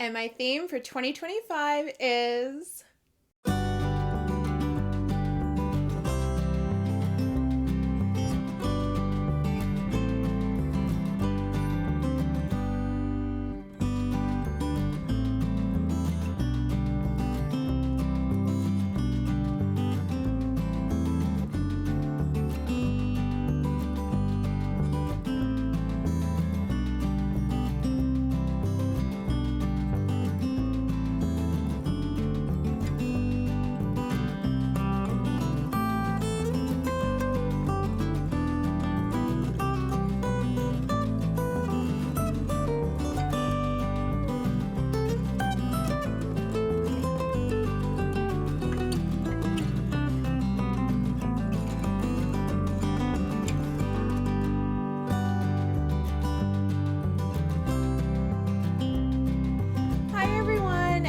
and my theme for 2025 is...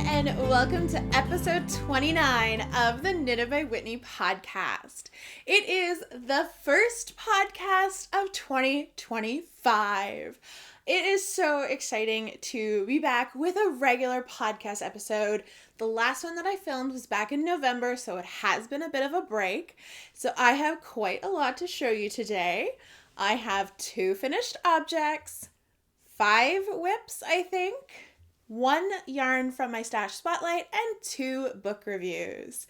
And welcome to episode 29 of the Knitted by Whitney podcast. It is the first podcast of 2025. It is so exciting to be back with a regular podcast episode. The last one that I filmed was back in November, so it has been a bit of a break. So I have quite a lot to show you today. I have 2 finished objects, 5 whips, I think, 1 yarn from my stash spotlight, and 2 book reviews.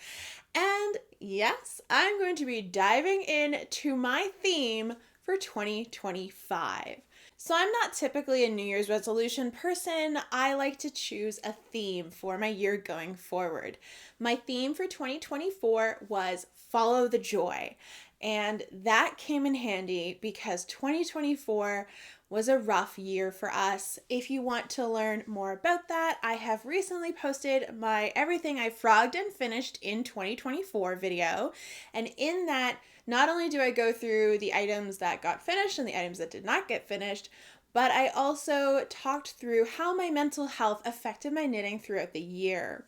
And yes, I'm going to be diving into my theme for 2025. So I'm not typically a New Year's resolution person. I like to choose a theme for my year going forward. My theme for 2024 was Follow the Joy. And that came in handy because 2024 was a rough year for us. If you want to learn more about that, I have recently posted my Everything I Frogged and Finished in 2024 video. And in that, not only do I go through the items that got finished and the items that did not get finished, but I also talked through how my mental health affected my knitting throughout the year.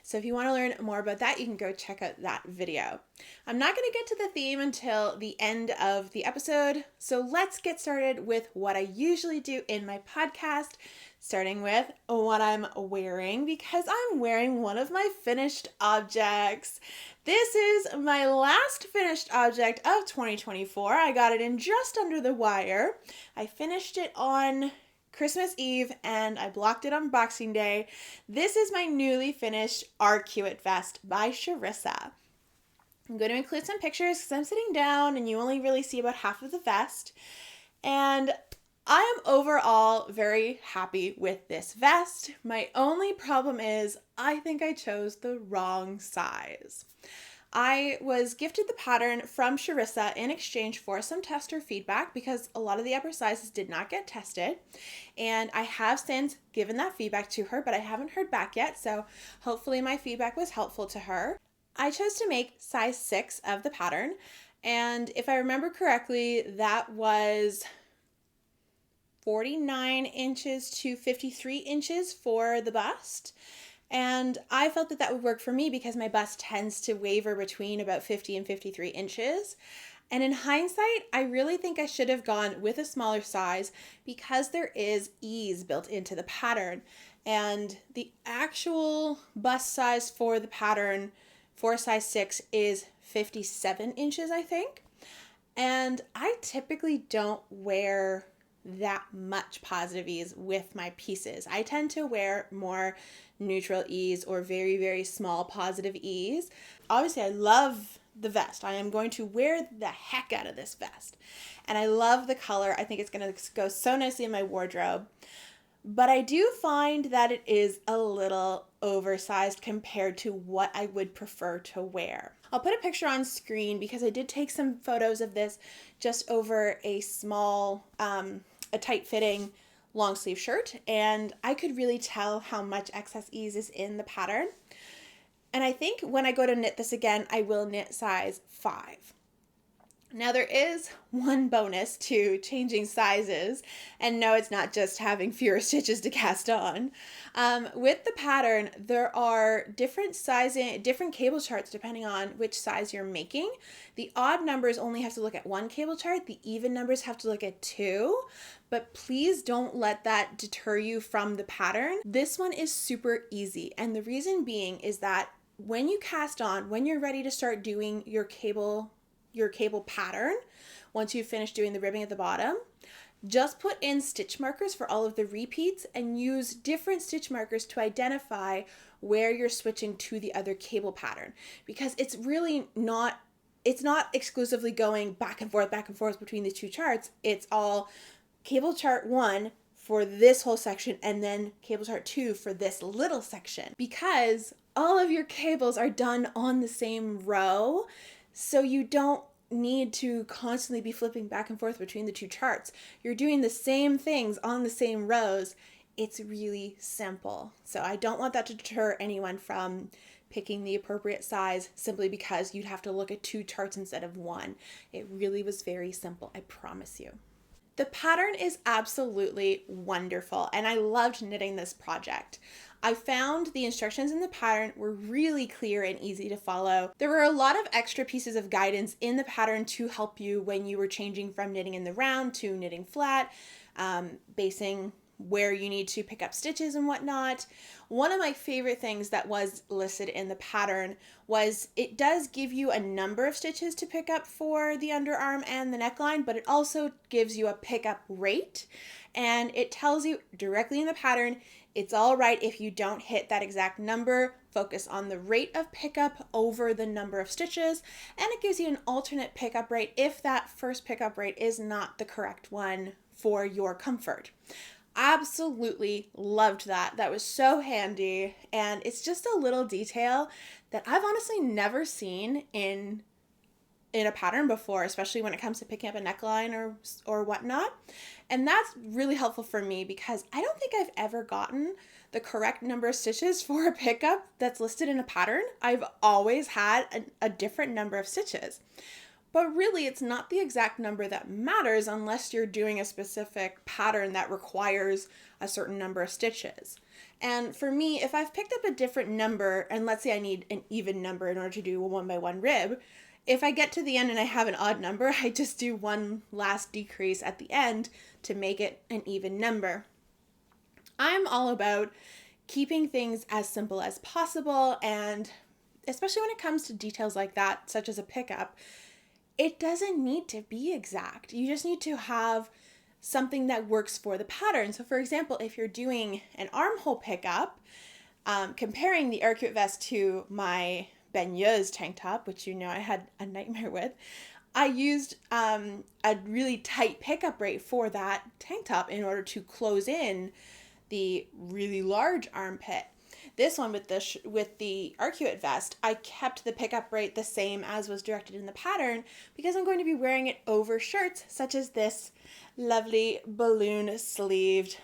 So if you want to learn more about that, you can go check out that video. I'm not going to get to the theme until the end of the episode, so let's get started with what I usually do in my podcast, starting with what I'm wearing, because I'm wearing one of my finished objects. This is my last finished object of 2024. I got it in just under the wire. I finished it on Christmas Eve, and I blocked it on Boxing Day. This is my newly finished Arcuate vest by Charissa. I'm going to include some pictures because I'm sitting down and you only really see about half of the vest. And I am overall very happy with this vest. My only problem is I think I chose the wrong size. I was gifted the pattern from Charissa in exchange for some tester feedback because a lot of the upper sizes did not get tested. And I have since given that feedback to her, but I haven't heard back yet, so hopefully my feedback was helpful to her. I chose to make size 6 of the pattern, and if I remember correctly, that was 49 inches to 53 inches for the bust. And I felt that that would work for me because my bust tends to waver between about 50 and 53 inches. And in hindsight, I really think I should have gone with a smaller size because there is ease built into the pattern. And the actual bust size for the pattern for size 6 is 57 inches, I think. And I typically don't wear that much positive ease with my pieces. I tend to wear more neutral ease or very, very small positive ease. Obviously, I love the vest. I am going to wear the heck out of this vest. And I love the color. I think it's going to go so nicely in my wardrobe. But I do find that it is a little oversized compared to what I would prefer to wear. I'll put a picture on screen because I did take some photos of this just over a small, a tight-fitting long sleeve shirt, and I could really tell how much excess ease is in the pattern. And I think when I go to knit this again, I will knit size 5. Now there is one bonus to changing sizes, and no, it's not just having fewer stitches to cast on. With the pattern, there are different sizing, different cable charts depending on which size you're making. The odd numbers only have to look at one cable chart, the even numbers have to look at two, but please don't let that deter you from the pattern. This one is super easy, and the reason being is that when you cast on, when you're ready to start doing your cable pattern, once you've finished doing the ribbing at the bottom, just put in stitch markers for all of the repeats and use different stitch markers to identify where you're switching to the other cable pattern, because it's not exclusively going back and forth between the two charts. It's all cable chart 1 for this whole section and then cable chart 2 for this little section, because all of your cables are done on the same row. So you don't need to constantly be flipping back and forth between the two charts. You're doing the same things on the same rows. It's really simple. So I don't want that to deter anyone from picking the appropriate size simply because you'd have to look at two charts instead of one. It really was very simple, I promise you. The pattern is absolutely wonderful, and I loved knitting this project. I found the instructions in the pattern were really clear and easy to follow. There were a lot of extra pieces of guidance in the pattern to help you when you were changing from knitting in the round to knitting flat, basing where you need to pick up stitches and whatnot. One of my favorite things that was listed in the pattern was it does give you a number of stitches to pick up for the underarm and the neckline, but it also gives you a pickup rate, and it tells you directly in the pattern it's all right if you don't hit that exact number. Focus on the rate of pickup over the number of stitches, and it gives you an alternate pickup rate if that first pickup rate is not the correct one for your comfort. Absolutely loved that. That was so handy, and it's just a little detail that I've honestly never seen in a pattern before, especially when it comes to picking up a neckline or whatnot. And that's really helpful for me because I don't think I've ever gotten the correct number of stitches for a pickup that's listed in a pattern. I've always had a different number of stitches. But really, it's not the exact number that matters unless you're doing a specific pattern that requires a certain number of stitches. And for me, if I've picked up a different number, and let's say I need an even number in order to do a 1x1 rib, if I get to the end and I have an odd number, I just do one last decrease at the end to make it an even number. I'm all about keeping things as simple as possible, and especially when it comes to details like that, such as a pickup, it doesn't need to be exact. You just need to have something that works for the pattern. So for example, if you're doing an armhole pickup, comparing the Arcuate vest to my baigneuse tank top, which you know I had a nightmare with, I used a really tight pickup rate for that tank top in order to close in the really large armpit. This one with the Arcuate vest, I kept the pickup rate the same as was directed in the pattern because I'm going to be wearing it over shirts such as this lovely balloon sleeved,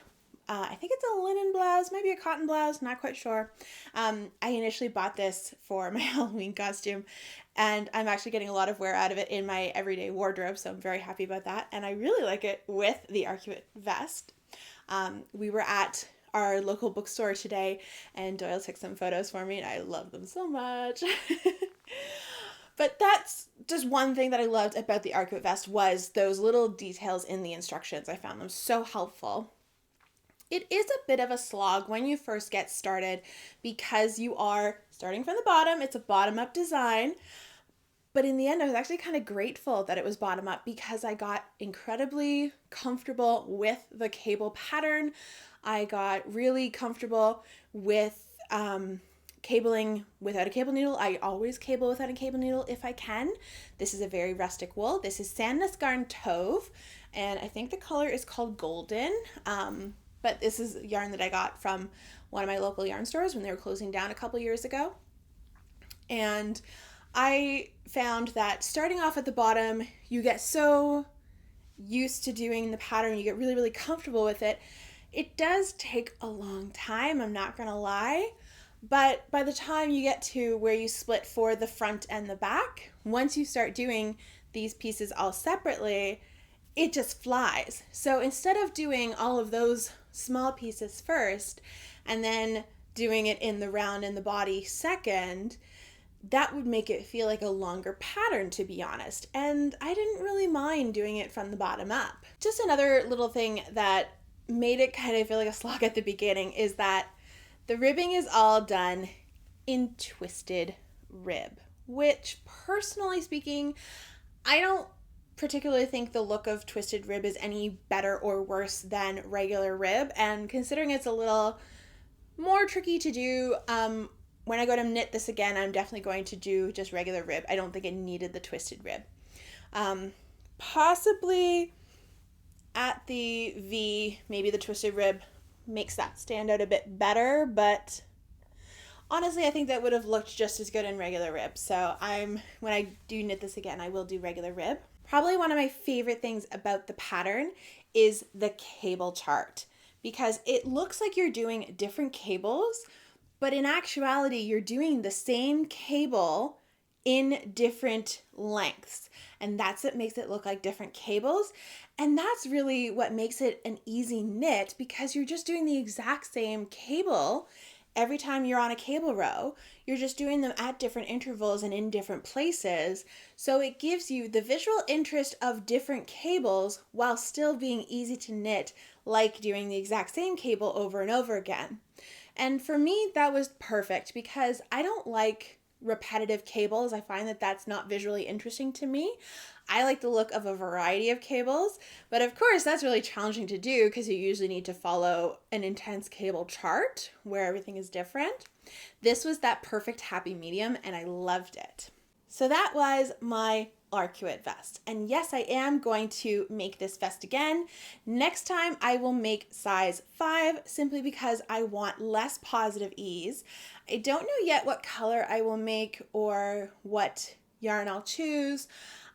I think it's a linen blouse, maybe a cotton blouse, not quite sure. I initially bought this for my Halloween costume, and I'm actually getting a lot of wear out of it in my everyday wardrobe, so I'm very happy about that, and I really like it with the Arcuate vest. We were at our local bookstore today, and Doyle took some photos for me, and I love them so much. But that's just one thing that I loved about the Arcuate vest was those little details in the instructions. I found them so helpful. It is a bit of a slog when you first get started because you are starting from the bottom. It's a bottom-up design. But in the end, I was actually kind of grateful that it was bottom-up because I got incredibly comfortable with the cable pattern. I got really comfortable with cabling without a cable needle. I always cable without a cable needle if I can. This is a very rustic wool. This is Sandnes Garn Tauve, and I think the color is called Golden. But this is yarn that I got from one of my local yarn stores when they were closing down a couple years ago. And I found that starting off at the bottom, you get so used to doing the pattern, you get really, really comfortable with it. It does take a long time, I'm not gonna lie, but by the time you get to where you split for the front and the back, once you start doing these pieces all separately, it just flies. So instead of doing all of those small pieces first and then doing it in the round and the body second, that would make it feel like a longer pattern, to be honest. And I didn't really mind doing it from the bottom up. Just another little thing that made it kind of feel like a slog at the beginning is that the ribbing is all done in twisted rib, which, personally speaking, I don't particularly think the look of twisted rib is any better or worse than regular rib. And considering it's a little more tricky to do, when I go to knit this again, I'm definitely going to do just regular rib. I don't think it needed the twisted rib. Possibly at the V, maybe the twisted rib makes that stand out a bit better, but honestly, I think that would have looked just as good in regular rib. So when I do knit this again, I will do regular rib. Probably one of my favorite things about the pattern is the cable chart, because it looks like you're doing different cables, but in actuality, you're doing the same cable in different lengths. And that's what makes it look like different cables. And that's really what makes it an easy knit, because you're just doing the exact same cable every time you're on a cable row. You're just doing them at different intervals and in different places. So it gives you the visual interest of different cables while still being easy to knit, like doing the exact same cable over and over again. And for me, that was perfect, because I don't like repetitive cables. I find that that's not visually interesting to me. I like the look of a variety of cables, but of course that's really challenging to do because you usually need to follow an intense cable chart where everything is different. This was that perfect happy medium, and I loved it. So that was my Arcuate vest. And yes, I am going to make this vest again. Next time I will make size 5, simply because I want less positive ease. I don't know yet what color I will make or what yarn I'll choose.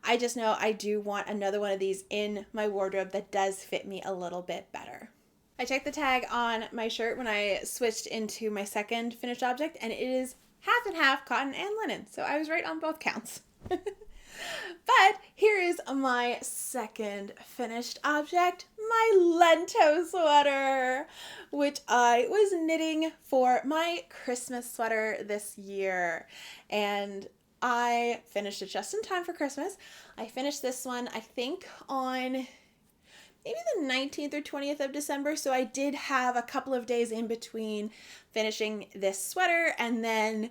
I just know I do want another one of these in my wardrobe that does fit me a little bit better. I checked the tag on my shirt when I switched into my second finished object, and it is half and half cotton and linen. So I was right on both counts. But here is my second finished object, my Lento sweater, which I was knitting for my Christmas sweater this year. And I finished it just in time for Christmas. I finished this one, I think, on maybe the 19th or 20th of December. So I did have a couple of days in between finishing this sweater and then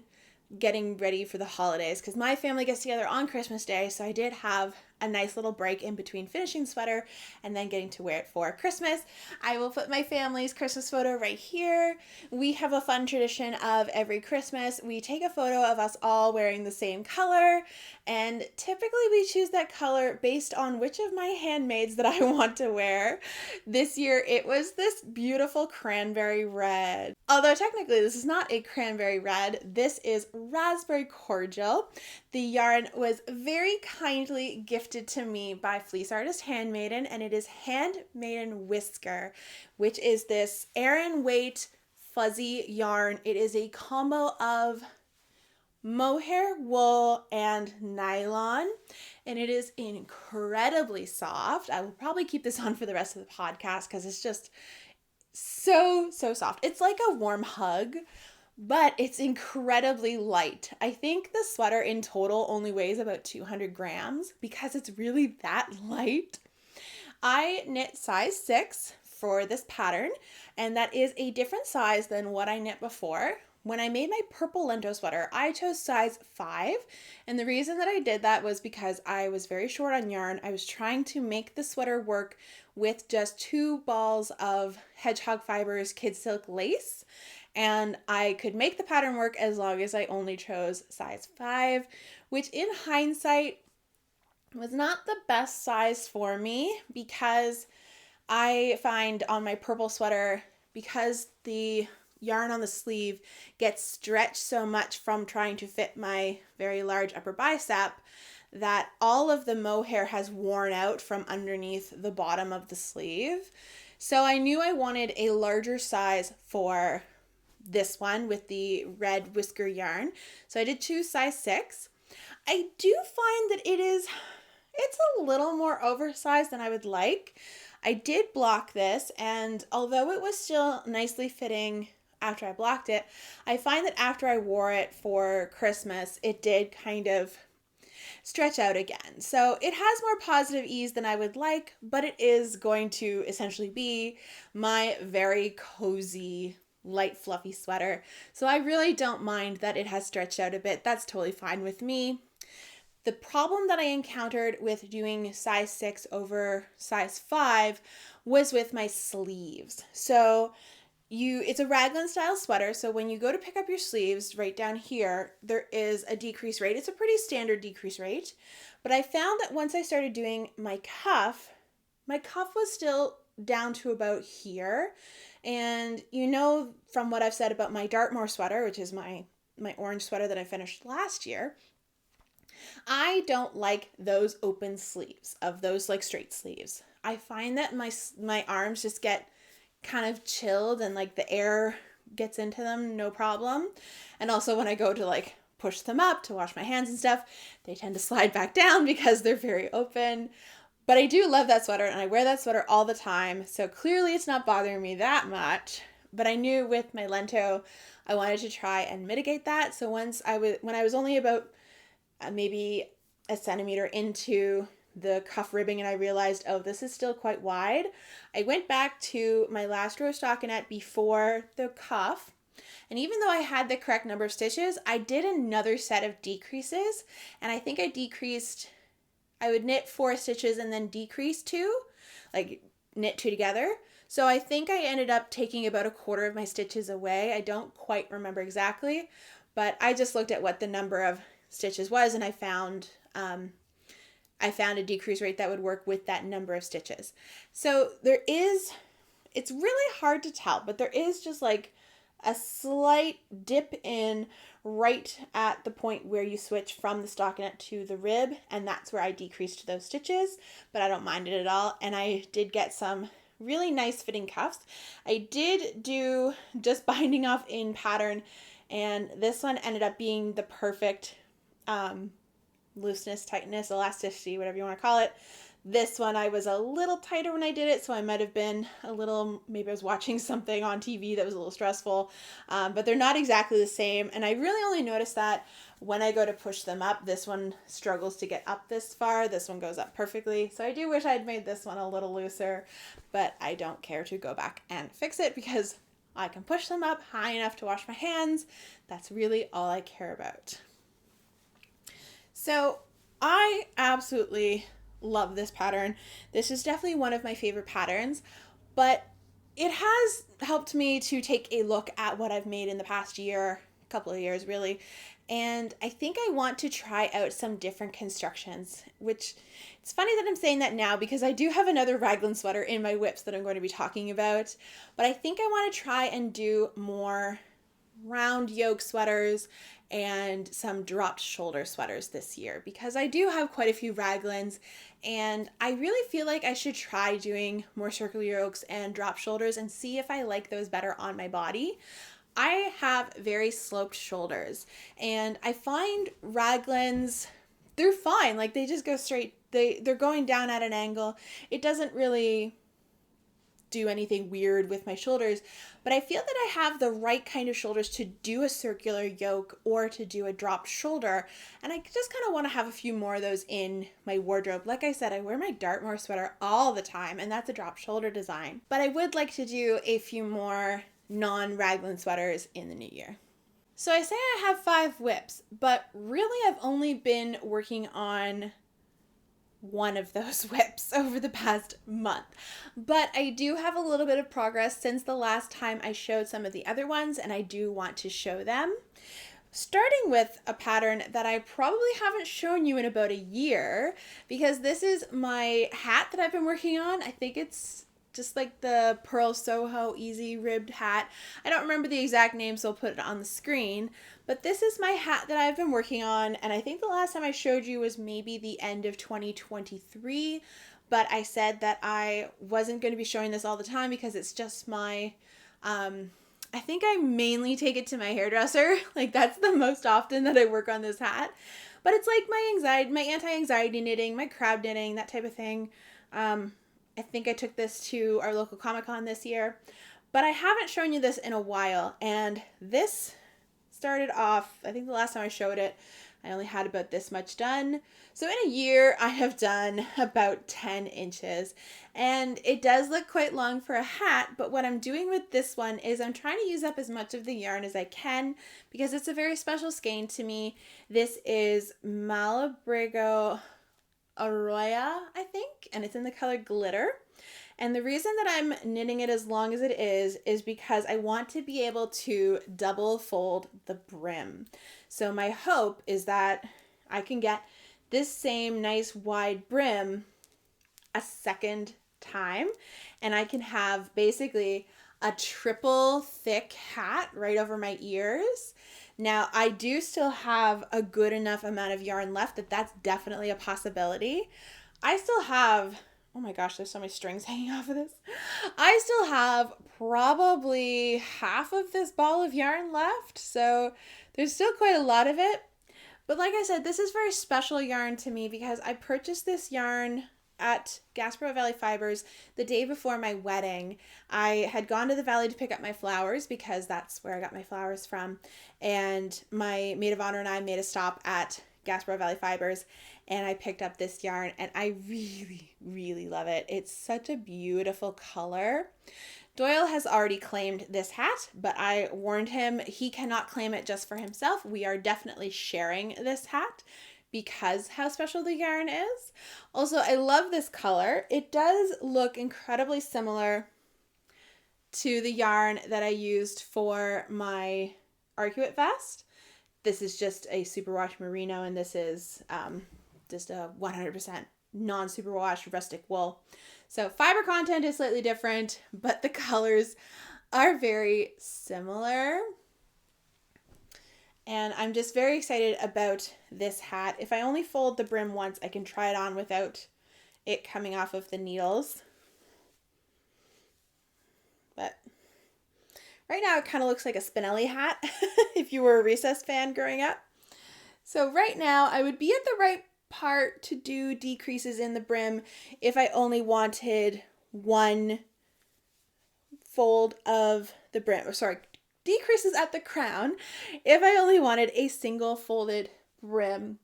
getting ready for the holidays, because my family gets together on Christmas Day, so I did have a nice little break in between finishing the sweater and then getting to wear it for Christmas. I will put my family's Christmas photo right here. We have a fun tradition of every Christmas we take a photo of us all wearing the same color, and typically we choose that color based on which of my handmaids that I want to wear. This year it was this beautiful cranberry red. Although technically this is not a cranberry red, this is raspberry cordial. The yarn was very kindly gifted to me by Fleece Artist Handmaiden, and it is Handmaiden Whisker, which is this Aran weight fuzzy yarn. It is a combo of mohair, wool, and nylon, and it is incredibly soft. I will probably keep this on for the rest of the podcast because it's just so soft. It's like a warm hug, but it's incredibly light. I think the sweater in total only weighs about 200 grams because it's really that light. I knit size 6 for this pattern, and that is a different size than what I knit before. When I made my purple Lento sweater, I chose size 5, and the reason that I did that was because I was very short on yarn. I was trying to make the sweater work with just 2 balls of Hedgehog Fibers Kid Silk lace, and I could make the pattern work as long as I only chose size 5, which in hindsight was not the best size for me, because I find on my purple sweater, because the yarn on the sleeve gets stretched so much from trying to fit my very large upper bicep, that all of the mohair has worn out from underneath the bottom of the sleeve. So I knew I wanted a larger size for this one with the red whisker yarn. So I did choose size 6. I do find that it is It's a little more oversized than I would like. I did block this, and although it was still nicely fitting after I blocked it, I find that after I wore it for Christmas, it did kind of stretch out again. So it has more positive ease than I would like, but it is going to essentially be my very cozy, light, fluffy sweater. So I really don't mind that it has stretched out a bit. That's totally fine with me. The problem that I encountered with doing size 6 over size 5 was with my sleeves. So it's a raglan style sweater, so when you go to pick up your sleeves right down here, there is a decrease rate. It's a pretty standard decrease rate, but I found that once I started doing my cuff was still down to about here. And from what I've said about my Dartmoor sweater, which is my orange sweater that I finished last year, I don't like those open sleeves of those like straight sleeves. I find that my arms just get kind of chilled and like the air gets into them no problem. And also when I go to like push them up to wash my hands and stuff, they tend to slide back down because they're very open. But I do love that sweater, and I wear that sweater all the time, so clearly it's not bothering me that much. But I knew with my Lento I wanted to try and mitigate that. So when I was only about maybe a centimeter into the cuff ribbing and I realized, oh, this is still quite wide, I went back to my last row stockinette before the cuff, and even though I had the correct number of stitches, I did another set of decreases, and I think I would knit 4 stitches and then decrease 2, like knit 2 together. So I think I ended up taking about a quarter of my stitches away. I don't quite remember exactly, but I just looked at what the number of stitches was, and I found a decrease rate that would work with that number of stitches. So it's really hard to tell, but there is just like a slight dip in right at the point where you switch from the stockinette to the rib, and that's where I decreased those stitches, but I don't mind it at all. And I did get some really nice fitting cuffs. I did do just binding off in pattern, and this one ended up being the perfect looseness, tightness, elasticity, whatever you want to call it. This one I was a little tighter when I did it, so I might have been maybe I was watching something on TV that was a little stressful, but they're not exactly the same, and I really only noticed that when I go to push them up. This one struggles to get up this far. This one goes up perfectly, so I do wish I'd made this one a little looser, but I don't care to go back and fix it because I can push them up high enough to wash my hands. That's really all I care about. So I absolutely love this pattern. This is definitely one of my favorite patterns, but it has helped me to take a look at what I've made in the past year, couple of years really, and I think I want to try out some different constructions, which it's funny that I'm saying that now because I do have another raglan sweater in my whips that I'm going to be talking about, but I think I want to try and do more round yoke sweaters and some dropped shoulder sweaters this year because I do have quite a few raglans, and I really feel like I should try doing more circular yokes and drop shoulders and see if I like those better on my body. I have very sloped shoulders, and I find raglans, they're fine. Like they just go straight, they're going down at an angle. It doesn't really do anything weird with my shoulders, but I feel that I have the right kind of shoulders to do a circular yoke or to do a dropped shoulder, and I just kind of want to have a few more of those in my wardrobe. Like I said, I wear my Dartmoor sweater all the time, and that's a dropped shoulder design, but I would like to do a few more non-raglan sweaters in the new year. So I say I have 5 whips, but really I've only been working on one of those whips over the past month, but I do have a little bit of progress since the last time I showed some of the other ones, and I do want to show them. Starting with a pattern that I probably haven't shown you in about a year, because this is my hat that I've been working on. I think it's just like the Pearl Soho Easy Ribbed hat. I don't remember the exact name, so I'll put it on the screen. But this is my hat that I've been working on, and I think the last time I showed you was maybe the end of 2023, but I said that I wasn't going to be showing this all the time because it's just my I think I mainly take it to my hairdresser. Like that's the most often that I work on this hat. But it's like my anti-anxiety knitting, my crowd knitting, that type of thing. I think I took this to our local Comic-Con this year. But I haven't shown you this in a while. And this started off, I think the last time I showed it, I only had about this much done. So in a year, I have done about 10 inches. And it does look quite long for a hat, but what I'm doing with this one is I'm trying to use up as much of the yarn as I can because it's a very special skein to me. This is Malabrigo Arroya, I think, and it's in the color Glitter. And the reason that I'm knitting it as long as it is because I want to be able to double fold the brim. So my hope is that I can get this same nice wide brim a second time, and I can have basically a triple thick hat right over my ears. Now, I do still have a good enough amount of yarn left that that's definitely a possibility. I still have, oh my gosh, there's so many strings hanging off of this. I still have probably half of this ball of yarn left, so there's still quite a lot of it. But like I said, this is very special yarn to me because I purchased this yarn at Gaspereau Valley Fibers the day before my wedding. I had gone to the valley to pick up my flowers because that's where I got my flowers from. And my maid of honor and I made a stop at Gaspereau Valley Fibers and I picked up this yarn and I really, really love it. It's such a beautiful color. Doyle has already claimed this hat, but I warned him he cannot claim it just for himself. We are definitely sharing this hat because how special the yarn is. Also, I love this color. It does look incredibly similar to the yarn that I used for my Arcuate vest. This is just a superwash merino, and this is just a 100% non-superwash rustic wool. So fiber content is slightly different, but the colors are very similar. And I'm just very excited about this hat. If I only fold the brim once, I can try it on without it coming off of the needles. But right now it kind of looks like a Spinelli hat if you were a Recess fan growing up. So right now I would be at the right part to do decreases in the brim if I only wanted one fold of the brim, or sorry, decreases at the crown if I only wanted a single folded brim.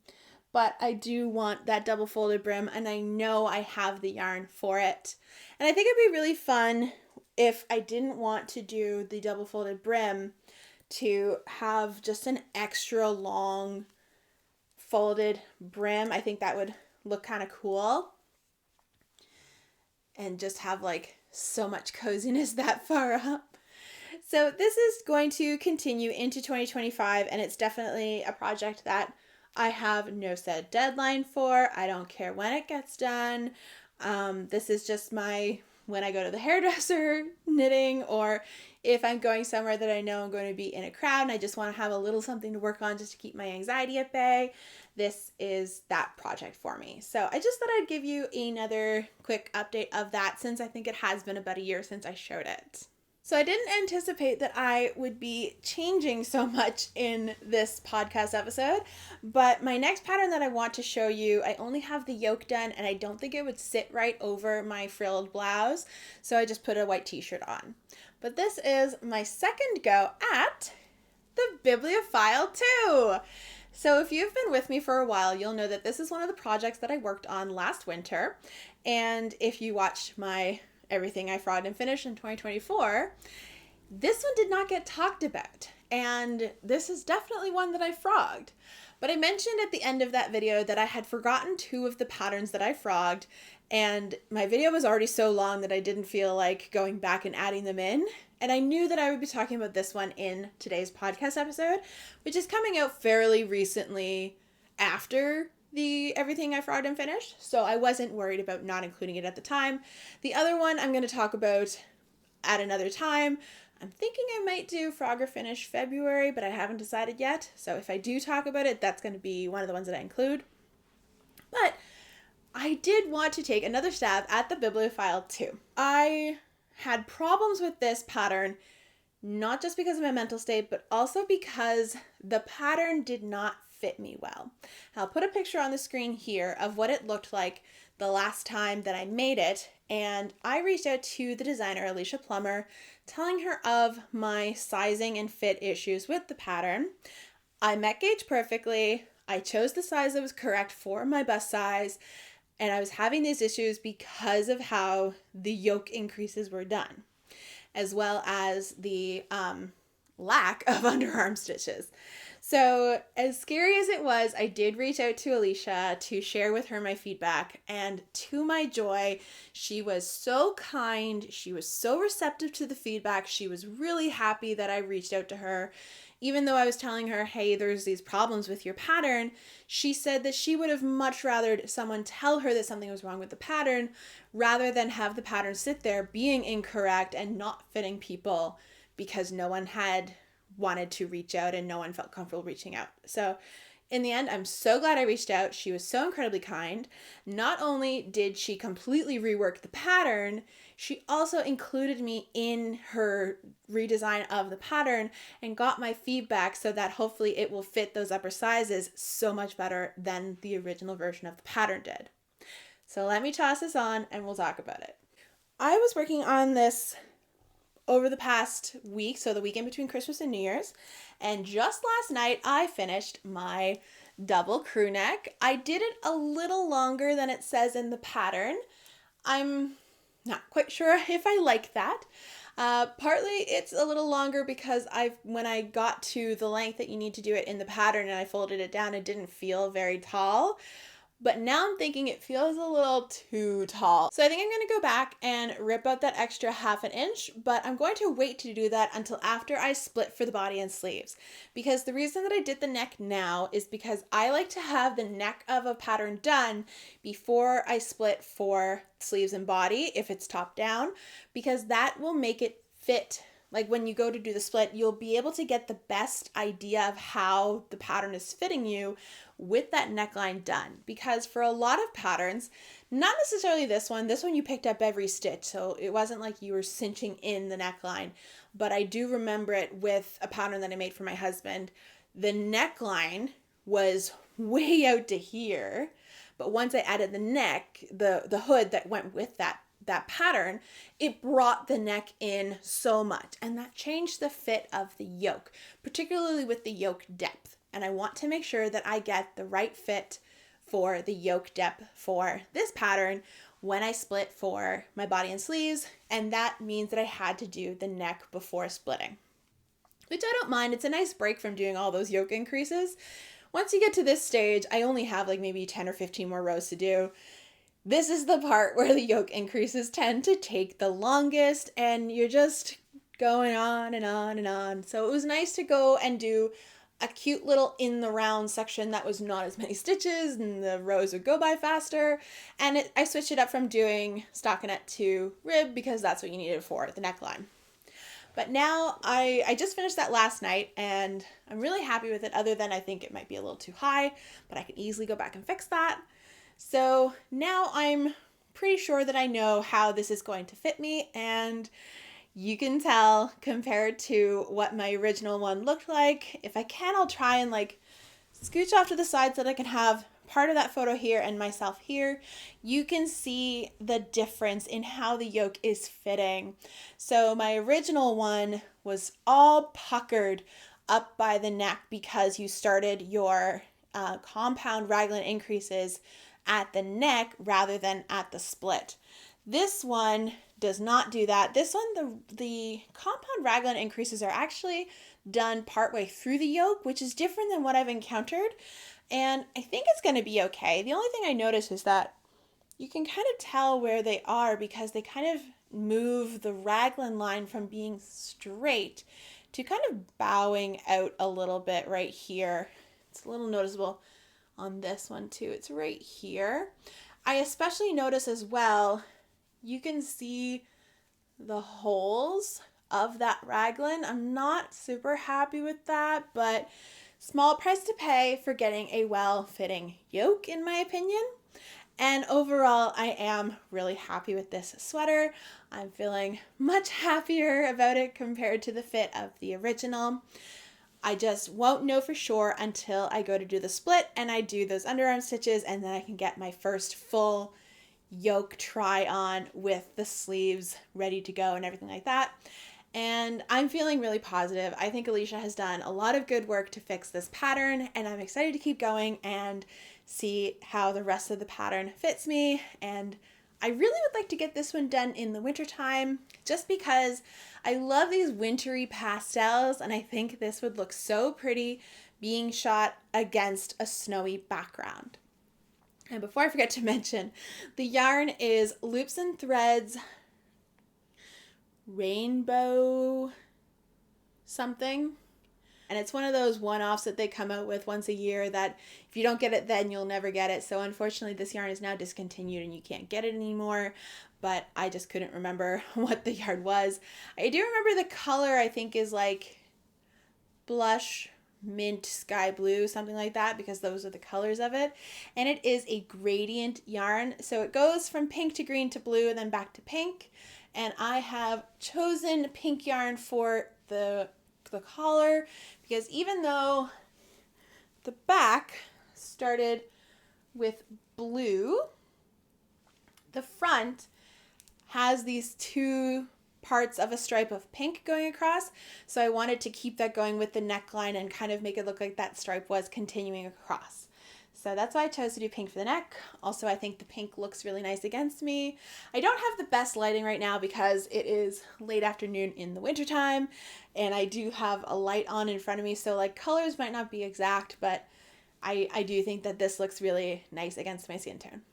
But I do want that double folded brim and I know I have the yarn for it. And I think it'd be really fun if I didn't want to do the double folded brim to have just an extra long folded brim. I think that would look kind of cool and just have like so much coziness that far up. So this is going to continue into 2025 and it's definitely a project that I have no set deadline for. I don't care when it gets done. This is just my when I go to the hairdresser knitting, or if I'm going somewhere that I know I'm going to be in a crowd and I just want to have a little something to work on just to keep my anxiety at bay. This is that project for me. So I just thought I'd give you another quick update of that since I think it has been about a year since I showed it. So I didn't anticipate that I would be changing so much in this podcast episode, but my next pattern that I want to show you, I only have the yoke done and I don't think it would sit right over my frilled blouse, so I just put a white t-shirt on. But this is my second go at the Bibliophile 2. So if you've been with me for a while, you'll know that this is one of the projects that I worked on last winter, and if you watched my Everything I Frogged and Finished in 2024, this one did not get talked about, and this is definitely one that I frogged. But I mentioned at the end of that video that I had forgotten 2 of the patterns that I frogged, and my video was already so long that I didn't feel like going back and adding them in, and I knew that I would be talking about this one in today's podcast episode, which is coming out fairly recently after the Everything I Frogged and Finished, so I wasn't worried about not including it at the time. The other one I'm going to talk about at another time. I'm thinking I might do Frog or Finish February, but I haven't decided yet, so if I do talk about it, that's going to be one of the ones that I include. But I did want to take another stab at the Bibliophile 2. I had problems with this pattern not just because of my mental state, but also because the pattern did not fit me well. I'll put a picture on the screen here of what it looked like the last time that I made it, and I reached out to the designer, Alicia Plummer, telling her of my sizing and fit issues with the pattern. I met gauge perfectly. I chose the size that was correct for my bust size, and I was having these issues because of how the yoke increases were done, as well as the lack of underarm stitches. So as scary as it was, I did reach out to Alicia to share with her my feedback, and to my joy, she was so kind. She was so receptive to the feedback. She was really happy that I reached out to her. Even though I was telling her, hey, there's these problems with your pattern, she said that she would have much rather someone tell her that something was wrong with the pattern rather than have the pattern sit there being incorrect and not fitting people because no one had wanted to reach out and no one felt comfortable reaching out. So in the end, I'm so glad I reached out. She was so incredibly kind. Not only did she completely rework the pattern, she also included me in her redesign of the pattern and got my feedback so that hopefully it will fit those upper sizes so much better than the original version of the pattern did. So let me toss this on and we'll talk about it. I was working on this over the past week, so the weekend between Christmas and New Year's, and just last night I finished my double crew neck. I did it a little longer than it says in the pattern. I'm not quite sure if I like that. Partly it's a little longer because when I got to the length that you need to do it in the pattern and I folded it down, it didn't feel very tall. But now I'm thinking it feels a little too tall. So I think I'm going to go back and rip out that extra 1/2 inch, but I'm going to wait to do that until after I split for the body and sleeves. Because the reason that I did the neck now is because I like to have the neck of a pattern done before I split for sleeves and body if it's top down, because that will make it fit. Like when you go to do the split, you'll be able to get the best idea of how the pattern is fitting you with that neckline done. Because for a lot of patterns, not necessarily this one you picked up every stitch, so it wasn't like you were cinching in the neckline, but I do remember it with a pattern that I made for my husband. The neckline was way out to here, but once I added the neck, the hood that went with that pattern, it brought the neck in so much, and that changed the fit of the yoke, particularly with the yoke depth. And I want to make sure that I get the right fit for the yoke depth for this pattern when I split for my body and sleeves, and that means that I had to do the neck before splitting, which I don't mind. It's a nice break from doing all those yoke increases. Once you get to this stage, I only have like maybe 10 or 15 more rows to do. This is the part where the yoke increases tend to take the longest, and you're just going on and on and on. So it was nice to go and do a cute little in the round section that was not as many stitches and the rows would go by faster. And I switched it up from doing stockinette to rib because that's what you needed for the neckline. But now I just finished that last night and I'm really happy with it, other than I think it might be a little too high, but I can easily go back and fix that. So now I'm pretty sure that I know how this is going to fit me, and you can tell compared to what my original one looked like. If I can, I'll try and like scooch off to the side so that I can have part of that photo here and myself here. You can see the difference in how the yoke is fitting. So my original one was all puckered up by the neck because you started your compound raglan increases at the neck rather than at the split. This one does not do that. This one, the compound raglan increases are actually done partway through the yoke, which is different than what I've encountered. And I think it's going to be okay. The only thing I noticed is that you can kind of tell where they are because they kind of move the raglan line from being straight to kind of bowing out a little bit right here. It's a little noticeable on this one too. It's right here. I especially notice as well, you can see the holes of that raglan. I'm not super happy with that, but small price to pay for getting a well-fitting yoke, in my opinion. And overall, I am really happy with this sweater. I'm feeling much happier about it compared to the fit of the original. I just won't know for sure until I go to do the split and I do those underarm stitches, and then I can get my first full yoke try on with the sleeves ready to go and everything like that. And I'm feeling really positive. I think Alicia has done a lot of good work to fix this pattern, and I'm excited to keep going and see how the rest of the pattern fits me. And I really would like to get this one done in the wintertime just because I love these wintry pastels, and I think this would look so pretty being shot against a snowy background. And before I forget to mention, the yarn is Loops and Threads Rainbow something. And it's one of those one-offs that they come out with once a year that if you don't get it then you'll never get it. So unfortunately this yarn is now discontinued and you can't get it anymore. But I just couldn't remember what the yarn was. I do remember the color, I think, is like blush, mint, sky blue, something like that, because those are the colors of it. And it is a gradient yarn. So it goes from pink to green to blue and then back to pink. And I have chosen pink yarn for the collar because even though the back started with blue, the front has these two parts of a stripe of pink going across. So I wanted to keep that going with the neckline and kind of make it look like that stripe was continuing across. So that's why I chose to do pink for the neck. Also, I think the pink looks really nice against me. I don't have the best lighting right now because it is late afternoon in the wintertime and I do have a light on in front of me. So like colors might not be exact, but I do think that this looks really nice against my skin tone.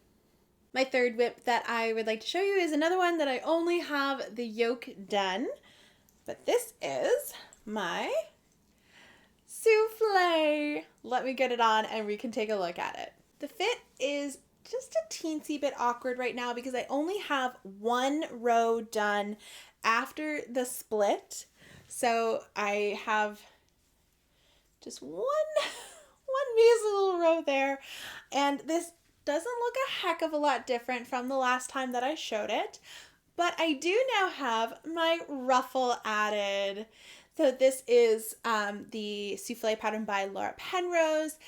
My third whip that I would like to show you is another one that I only have the yoke done, but this is my souffle. Let me get it on and we can take a look at it. The fit is just a teensy bit awkward right now because I only have one row done after the split. So I have just one measly little row there. And this doesn't look a heck of a lot different from the last time that I showed it. But I do now have my ruffle added. So this is the souffle pattern by Laura Penrose,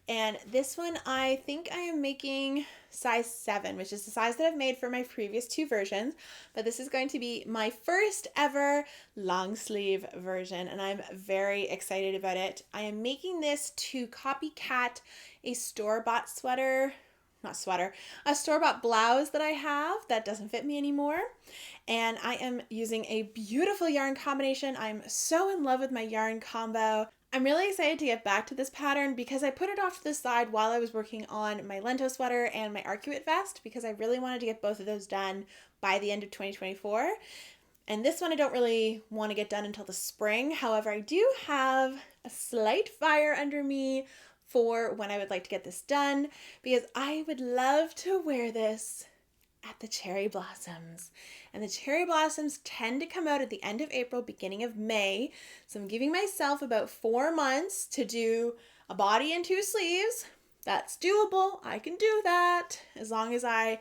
and this one I think I am making size 7, which is the size that I've made for my previous two versions, but this is going to be my first ever long sleeve version, and I'm very excited about it. I am making this to copycat a store-bought a store-bought blouse that I have that doesn't fit me anymore. And I am using a beautiful yarn combination. I'm so in love with my yarn combo. I'm really excited to get back to this pattern because I put it off to the side while I was working on my Lento sweater and my Arcuate vest because I really wanted to get both of those done by the end of 2024. And this one I don't really want to get done until the spring. However, I do have a slight fire under me for when I would like to get this done because I would love to wear this at the cherry blossoms. And the cherry blossoms tend to come out at the end of April, beginning of May. So I'm giving myself about 4 months to do a body and 2 sleeves. That's doable. I can do that as long as I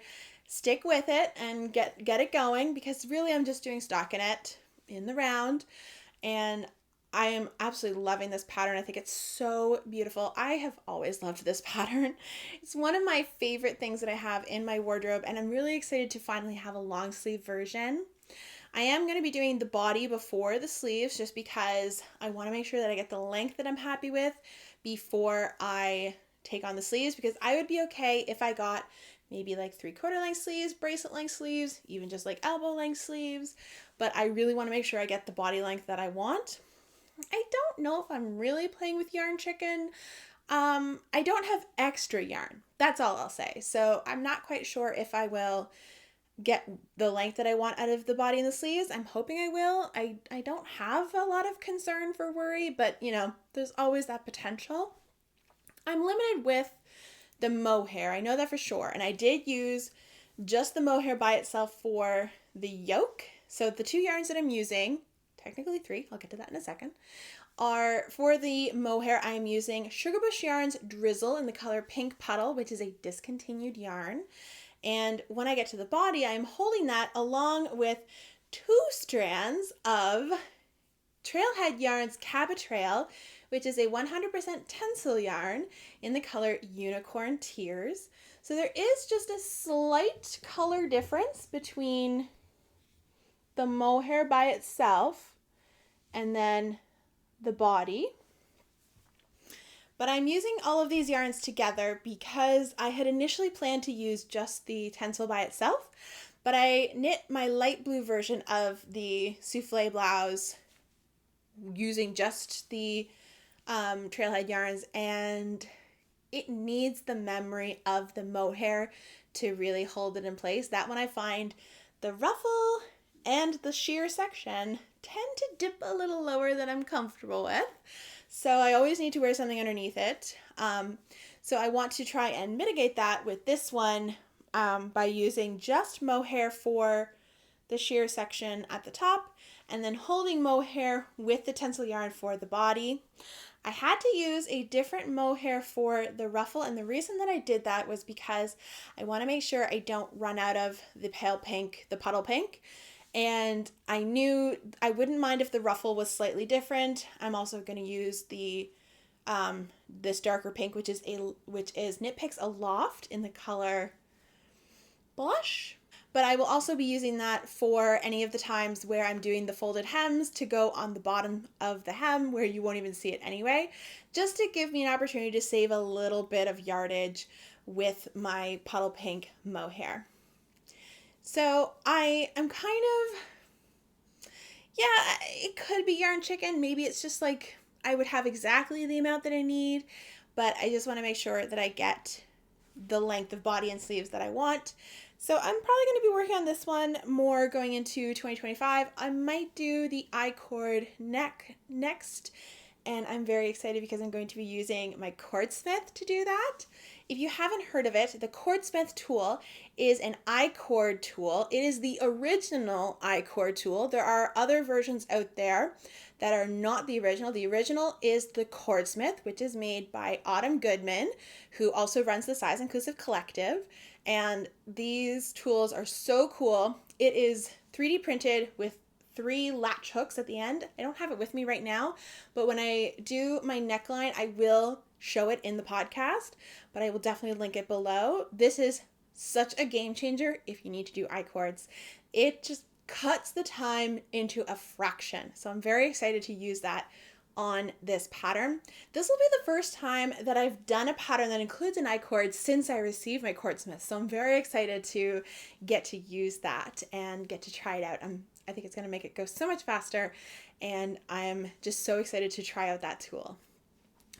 stick with it and get it going because really I'm just doing stockinette in the round. And I am absolutely loving this pattern. I think it's so beautiful. I have always loved this pattern. It's one of my favorite things that I have in my wardrobe, and I'm really excited to finally have a long sleeve version. I am going to be doing the body before the sleeves just because I want to make sure that I get the length that I'm happy with before I take on the sleeves, because I would be okay if I got maybe like 3/4 length sleeves, bracelet length sleeves, even just like elbow length sleeves, but I really want to make sure I get the body length that I want. I don't know if I'm really playing with yarn chicken. I don't have extra yarn. That's all I'll say. So I'm not quite sure if I will get the length that I want out of the body and the sleeves. I'm hoping I will. I don't have a lot of concern for worry, but you know, there's always that potential. I'm limited with the mohair. I know that for sure. And I did use just the mohair by itself for the yoke. So the 2 yarns that I'm using, technically 3, I'll get to that in a second, for the mohair, I am using Sugar Bush Yarn's Drizzle in the color Pink Puddle, which is a discontinued yarn. And when I get to the body, I'm holding that along with 2 strands of Trailhead Yarn's Cabot Trail, which is a 100% tencel yarn in the color Unicorn Tears. So there is just a slight color difference between the mohair by itself and then the body. But I'm using all of these yarns together because I had initially planned to use just the tencel by itself, but I knit my light blue version of the souffle blouse using just the Trailhead yarns, and it needs the memory of the mohair to really hold it in place. That one I find the ruffle and the sheer section tend to dip a little lower than I'm comfortable with. So I always need to wear something underneath it. So I want to try and mitigate that with this one by using just mohair for the sheer section at the top and then holding mohair with the tencel yarn for the body. I had to use a different mohair for the ruffle, and the reason that I did that was because I want to make sure I don't run out of the pale pink, the puddle pink. And I knew I wouldn't mind if the ruffle was slightly different. I'm also going to use the this darker pink, which is Knit Picks Aloft in the color Blush. But I will also be using that for any of the times where I'm doing the folded hems to go on the bottom of the hem where you won't even see it anyway, just to give me an opportunity to save a little bit of yardage with my puddle pink mohair. So I am kind of, it could be yarn chicken. Maybe it's just like I would have exactly the amount that I need, but I just want to make sure that I get the length of body and sleeves that I want. So I'm probably going to be working on this one more going into 2025. I might do the I-cord neck next, and I'm very excited because I'm going to be using my Cordsmith to do that. If you haven't heard of it, the Cordsmith tool is an I-cord tool. It is the original I-cord tool. There are other versions out there that are not the original. The original is the Cordsmith, which is made by Autumn Goodman, who also runs the Size Inclusive Collective. And these tools are so cool. It is 3D printed with 3 latch hooks at the end. I don't have it with me right now, but when I do my neckline, I will show it in the podcast, but I will definitely link it below. This is such a game changer if you need to do I-cords. It just cuts the time into a fraction. So I'm very excited to use that on this pattern. This will be the first time that I've done a pattern that includes an I-cord since I received my Cordsmith. So I'm very excited to get to use that and get to try it out. I think it's going to make it go so much faster, and I'm just so excited to try out that tool.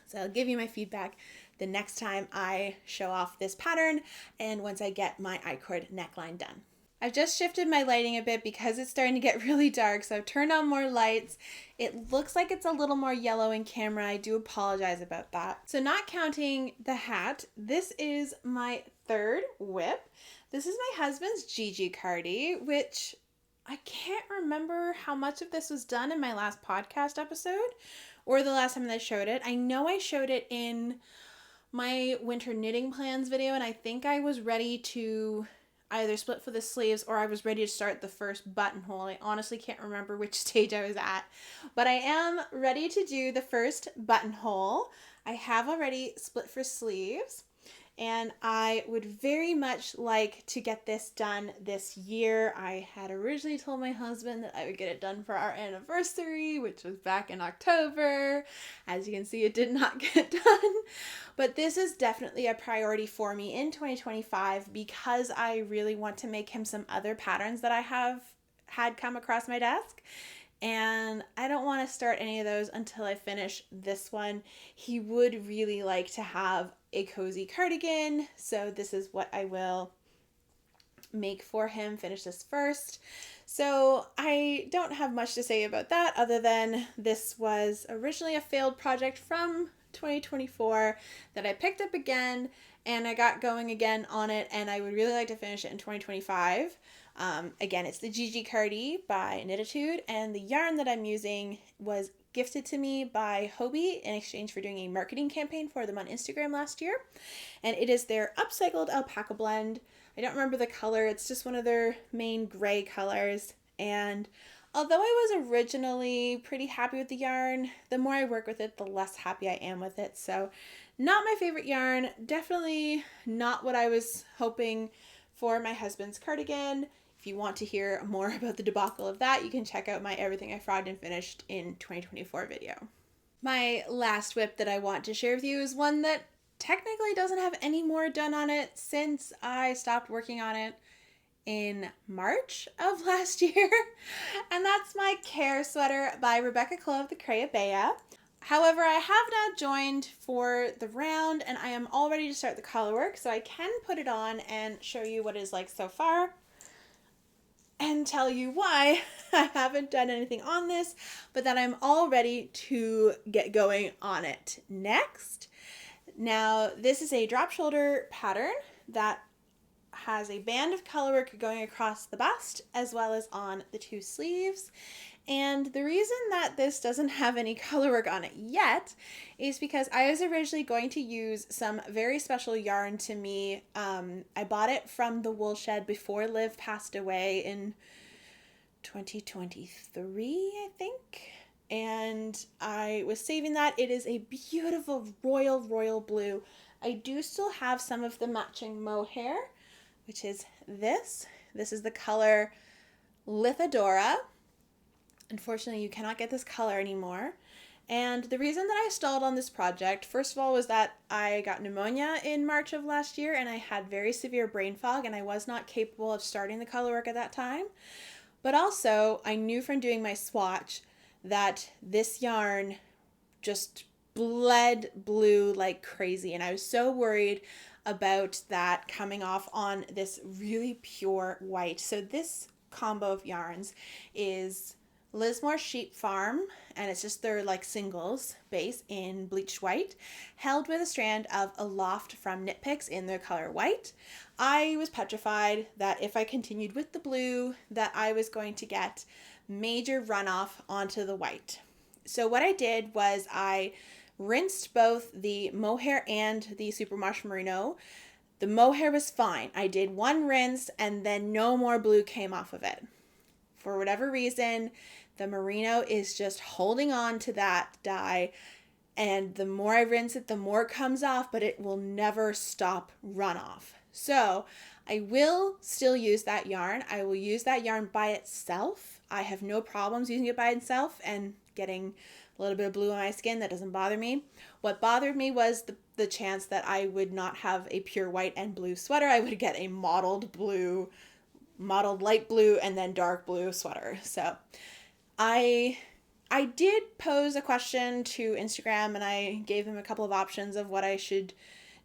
So I'll give you my feedback the next time I show off this pattern and once I get my I-cord neckline done. I've just shifted my lighting a bit because it's starting to get really dark, so I've turned on more lights. It looks like it's a little more yellow in camera. I do apologize about that. So not counting the hat, this is my 3rd whip. This is my husband's Gigi Cardi, which I can't remember how much of this was done in my last podcast episode or the last time that I showed it. I know I showed it in my winter knitting plans video, and I think I was ready to either split for the sleeves or I was ready to start the first buttonhole. I honestly can't remember which stage I was at, but I am ready to do the first buttonhole. I have already split for sleeves, and I would very much like to get this done this year. I had originally told my husband that I would get it done for our anniversary, which was back in October. As you can see, it did not get done, but this is definitely a priority for me in 2025 because I really want to make him some other patterns that I have had come across my desk. And I don't want to start any of those until I finish this one. He would really like to have a cozy cardigan, so this is what I will make for him, finish this first. So I don't have much to say about that other than this was originally a failed project from 2024 that I picked up again and I got going again on it, and I would really like to finish it in 2025. Again, it's the Gigi Cardi by Knititude, and the yarn that I'm using was gifted to me by Hobie in exchange for doing a marketing campaign for them on Instagram last year. And it is their upcycled alpaca blend. I don't remember the color. It's just one of their main gray colors. And although I was originally pretty happy with the yarn, the more I work with it, the less happy I am with it. So not my favorite yarn. Definitely not what I was hoping for my husband's cardigan. If you want to hear more about the debacle of that, you can check out my Everything I Fried and Finished in 2024 video. My last whip that I want to share with you is one that technically doesn't have any more done on it since I stopped working on it in March of last year. And that's my Care sweater by Rebecca Clow of the Crayabea. However, I have now joined for the round and I am all ready to start the collar work, so I can put it on and show you what it is like so far and tell you why I haven't done anything on this, but that I'm all ready to get going on it next. Now, this is a drop shoulder pattern that has a band of colorwork going across the bust as well as on the two sleeves. And the reason that this doesn't have any colorwork on it yet is because I was originally going to use some very special yarn to me. I bought it from the wool shed before Liv passed away in 2023, I think. And I was saving that. It is a beautiful royal blue. I do still have some of the matching mohair, which is this. This is the color Lithadora. Unfortunately, you cannot get this color anymore. And the reason that I stalled on this project, first of all, was that I got pneumonia in March of last year and I had very severe brain fog and I was not capable of starting the color work at that time. But also, I knew from doing my swatch that this yarn just bled blue like crazy. And I was so worried about that coming off on this really pure white. So this combo of yarns is Lismore Sheep Farm, and it's just their like singles base in bleached white, held with a strand of Aloft from Knit Picks in their color white. I was petrified that if I continued with the blue that I was going to get major runoff onto the white. So what I did was I rinsed both the mohair and the Superwash Merino. The mohair was fine. I did one rinse and then no more blue came off of it. For whatever reason, the merino is just holding on to that dye, and the more I rinse it, the more it comes off, but it will never stop runoff. So I will still use that yarn. I will use that yarn by itself. I have no problems using it by itself and getting a little bit of blue on my skin. That doesn't bother me. What bothered me was the chance that I would not have a pure white and blue sweater. I would get a mottled light blue and then dark blue sweater. So I did pose a question to Instagram and I gave them a couple of options of what I should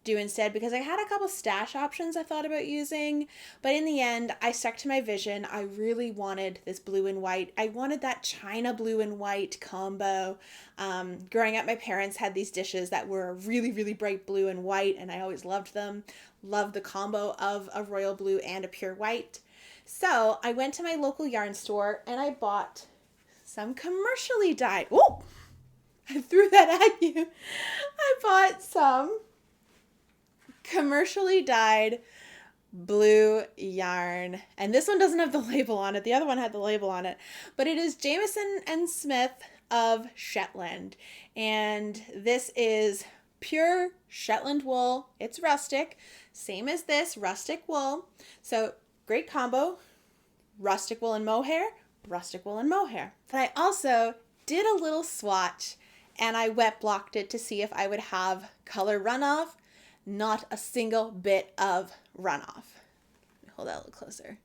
do instead, because I had a couple stash options I thought about using, but in the end I stuck to my vision. I really wanted this blue and white. I wanted that China blue and white combo. Growing up, my parents had these dishes that were really bright blue and white, and I always loved them. Loved the combo of a royal blue and a pure white. So I went to my local yarn store and I bought some commercially dyed. Oh, I threw that at you. I bought some commercially dyed blue yarn, and this one doesn't have the label on it. The other one had the label on it, but it is Jamieson and Smith of Shetland, and this is pure Shetland wool. It's rustic, same as this, rustic wool. So great combo, rustic wool and mohair, rustic wool and mohair. But I also did a little swatch and I wet blocked it to see if I would have color runoff. Not a single bit of runoff. Hold that a little closer.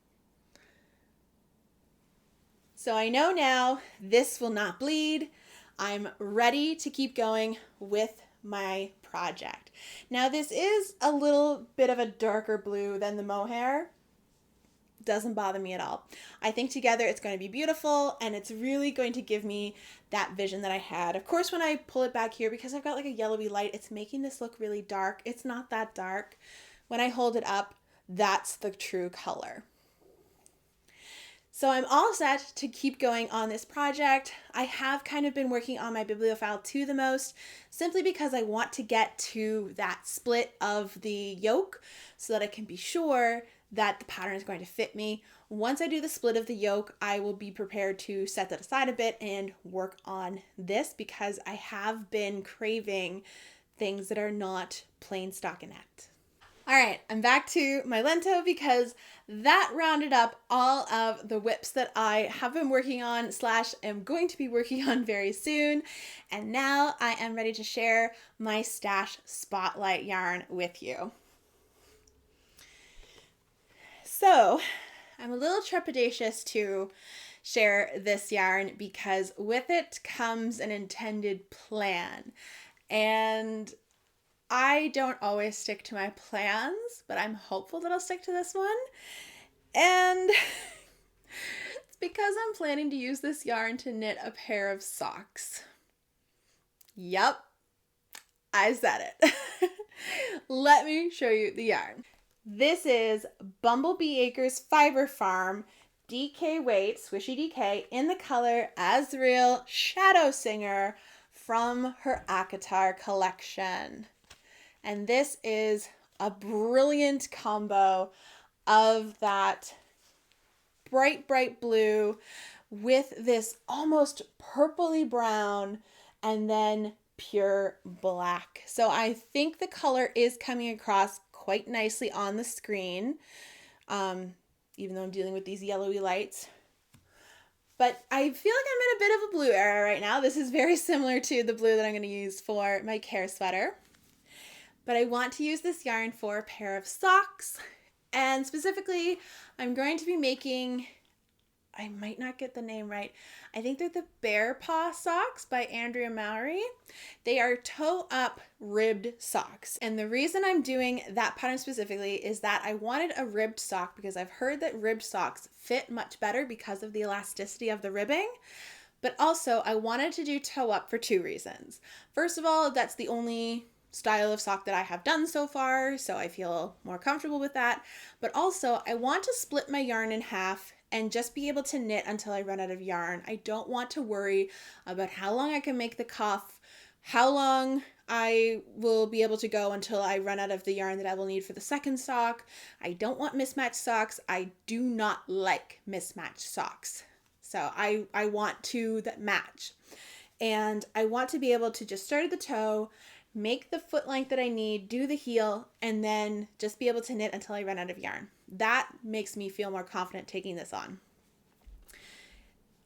So I know now this will not bleed. I'm ready to keep going with my project. Now this is a little bit of a darker blue than the mohair. Doesn't bother me at all. I think together it's going to be beautiful and it's really going to give me that vision that I had. Of course, when I pull it back here, because I've got like a yellowy light, it's making this look really dark. It's not that dark. When I hold it up, that's the true color. So I'm all set to keep going on this project. I have kind of been working on my bibliophile 2 the most, simply because I want to get to that split of the yoke so that I can be sure that the pattern is going to fit me. Once I do the split of the yoke, I will be prepared to set that aside a bit and work on this, because I have been craving things that are not plain stockinette. All right, I'm back to my lento because that rounded up all of the whips that I have been working on / am going to be working on very soon. And now I am ready to share my stash spotlight yarn with you. So I'm a little trepidatious to share this yarn because with it comes an intended plan. And I don't always stick to my plans, but I'm hopeful that I'll stick to this one. And it's because I'm planning to use this yarn to knit a pair of socks. Yup, I said it. Let me show you the yarn. This is Bumblebee Acres Fiber Farm DK Weight Swishy DK in the color Azrael Shadow Singer from her ACOTAR collection. And this is a brilliant combo of that bright, bright blue with this almost purpley brown and then pure black. So I think the color is coming across quite nicely on the screen, even though I'm dealing with these yellowy lights. But I feel like I'm in a bit of a blue era right now. This is very similar to the blue that I'm going to use for my care sweater. But I want to use this yarn for a pair of socks. And specifically, I'm going to be making, I might not get the name right, I think they're the Bear Paw socks by Andrea Mowry. They are toe-up ribbed socks. And the reason I'm doing that pattern specifically is that I wanted a ribbed sock because I've heard that ribbed socks fit much better because of the elasticity of the ribbing. But also, I wanted to do toe-up for 2 reasons. First of all, that's the only style of sock that I have done so far, so I feel more comfortable with that. But also, I want to split my yarn in half and just be able to knit until I run out of yarn. I don't want to worry about how long I can make the cuff, how long I will be able to go until I run out of the yarn that I will need for the second sock. I don't want mismatched socks. I do not like mismatched socks. So I want to that match. And I want to be able to just start at the toe, make the foot length that I need, do the heel, and then just be able to knit until I run out of yarn. That makes me feel more confident taking this on.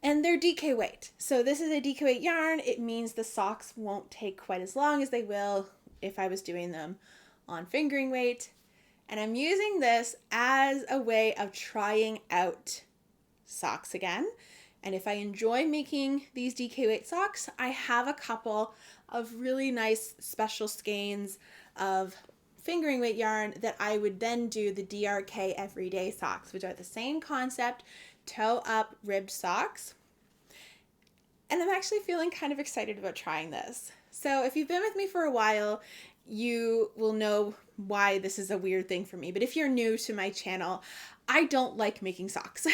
And they're DK weight. So this is a DK weight yarn. It means the socks won't take quite as long as they will if I was doing them on fingering weight. And I'm using this as a way of trying out socks again. And if I enjoy making these DK weight socks, I have a couple of really nice special skeins of fingering weight yarn that I would then do the DRK everyday socks, which are the same concept, toe up ribbed socks. And I'm actually feeling kind of excited about trying this. So if you've been with me for a while, you will know why this is a weird thing for me. But if you're new to my channel, I don't like making socks.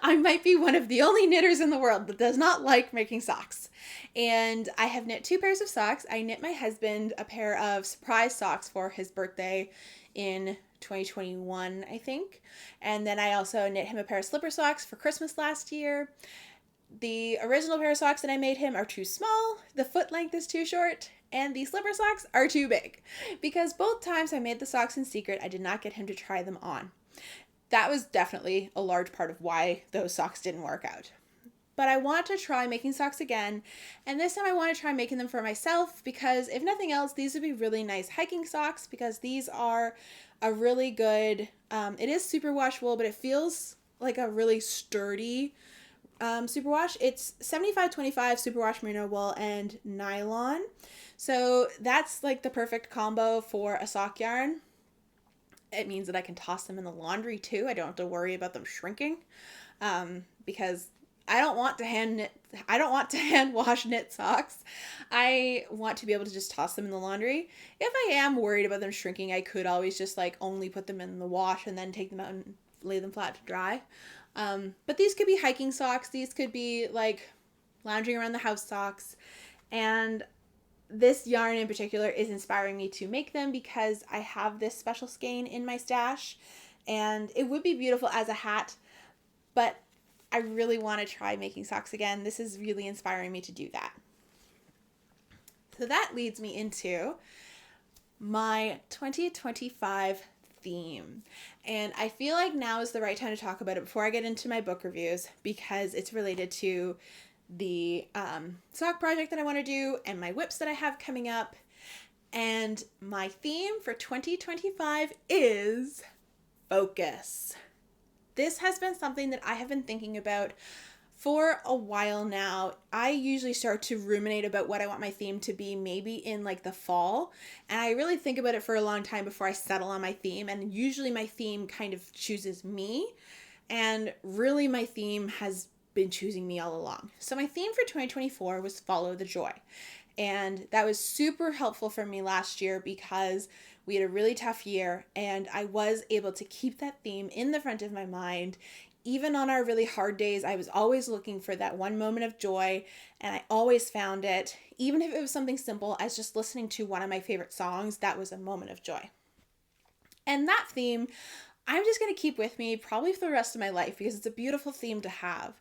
I might be one of the only knitters in the world that does not like making socks. And I have knit 2 pairs of socks. I knit my husband a pair of surprise socks for his birthday in 2021, I think. And then I also knit him a pair of slipper socks for Christmas last year. The original pair of socks that I made him are too small, the foot length is too short, and the slipper socks are too big. Because both times I made the socks in secret, I did not get him to try them on. That was definitely a large part of why those socks didn't work out. But I want to try making socks again, and this time I want to try making them for myself because if nothing else, these would be really nice hiking socks because these are a really good, it is superwash wool, but it feels like a really sturdy superwash. It's 75-25 superwash merino wool and nylon. So that's like the perfect combo for a sock yarn. It means that I can toss them in the laundry too. I don't have to worry about them shrinking because I don't want to hand wash knit socks. I want to be able to just toss them in the laundry. If I am worried about them shrinking, I could always just like only put them in the wash and then take them out and lay them flat to dry. But these could be hiking socks. These could be like lounging around the house socks. And this yarn in particular is inspiring me to make them because I have this special skein in my stash, and it would be beautiful as a hat, but I really want to try making socks again. This is really inspiring me to do that. So that leads me into my 2025 theme. And I feel like now is the right time to talk about it before I get into my book reviews, because it's related to the sock project that I want to do and my whips that I have coming up. And my theme for 2025 is focus. This has been something that I have been thinking about for a while now. I usually start to ruminate about what I want my theme to be maybe in like the fall, and I really think about it for a long time before I settle on my theme, and usually my theme kind of chooses me, and really my theme has been choosing me all along. So my theme for 2024 was Follow the Joy, and that was super helpful for me last year because we had a really tough year, and I was able to keep that theme in the front of my mind. Even on our really hard days, I was always looking for that one moment of joy, and I always found it. Even if it was something simple as just listening to one of my favorite songs, that was a moment of joy. And that theme, I'm just going to keep with me probably for the rest of my life because it's a beautiful theme to have.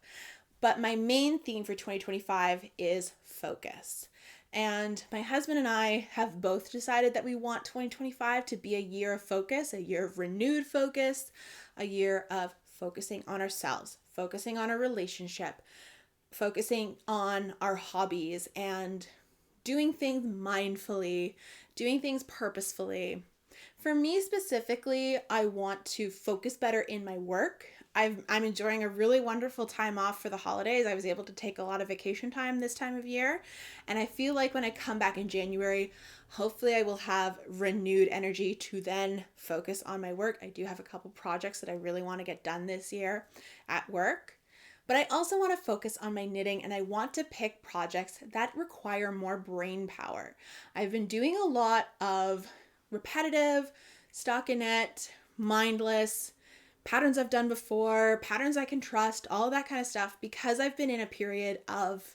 But my main theme for 2025 is focus. And my husband and I have both decided that we want 2025 to be a year of focus, a year of renewed focus, a year of focusing on ourselves, focusing on our relationship, focusing on our hobbies, and doing things mindfully, doing things purposefully. For me specifically, I want to focus better in my work. I'm enjoying a really wonderful time off for the holidays. I was able to take a lot of vacation time this time of year, and I feel like when I come back in January, hopefully I will have renewed energy to then focus on my work. I do have a couple projects that I really want to get done this year at work, but I also want to focus on my knitting, and I want to pick projects that require more brain power. I've been doing a lot of repetitive, stockinette, mindless, patterns I've done before, patterns I can trust, all that kind of stuff, because I've been in a period of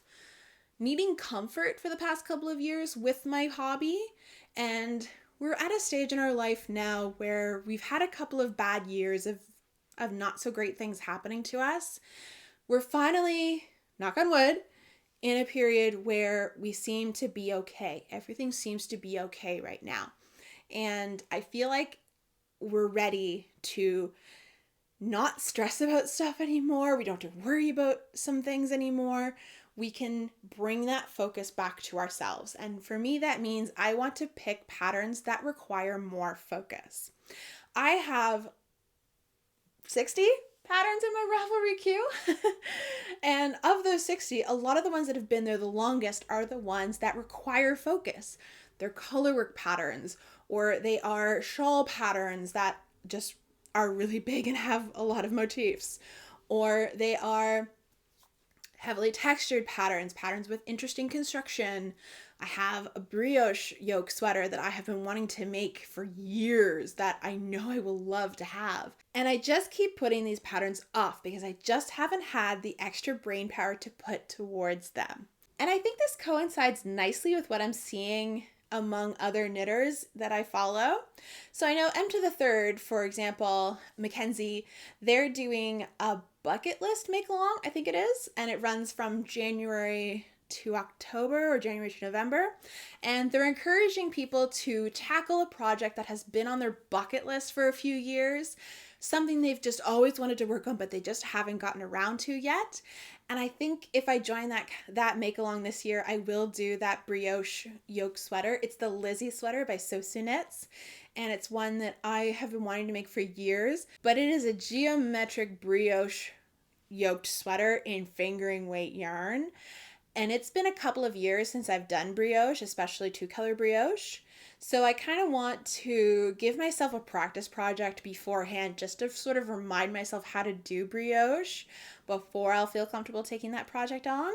needing comfort for the past couple of years with my hobby. And we're at a stage in our life now where we've had a couple of bad years of not so great things happening to us. We're finally, knock on wood, in a period where we seem to be okay. Everything seems to be okay right now. And I feel like we're ready to not stress about stuff anymore. We don't have to worry about some things anymore. We can bring that focus back to ourselves. And for me, that means I want to pick patterns that require more focus. I have 60 patterns in my Ravelry queue. And of those 60, a lot of the ones that have been there the longest are the ones that require focus. They're colorwork patterns, or they are shawl patterns that just are really big and have a lot of motifs, or they are heavily textured patterns with interesting construction. I have a brioche yoke sweater that I have been wanting to make for years that I know I will love to have. And I just keep putting these patterns off because I just haven't had the extra brain power to put towards them. And I think this coincides nicely with what I'm seeing among other knitters that I follow. So I know M to the Third, for example, Mackenzie, they're doing a bucket list make along, I think it is, and it runs from January to October or January to November, and they're encouraging people to tackle a project that has been on their bucket list for a few years, something they've just always wanted to work on but they just haven't gotten around to yet. And I think if I join that make along this year, I will do that brioche yoke sweater. It's the Lizzie sweater by Sosu Knits, and it's one that I have been wanting to make for years, but it is a geometric brioche yoked sweater in fingering weight yarn. And it's been a couple of years since I've done brioche, especially two-color brioche. So I kind of want to give myself a practice project beforehand just to sort of remind myself how to do brioche before I'll feel comfortable taking that project on.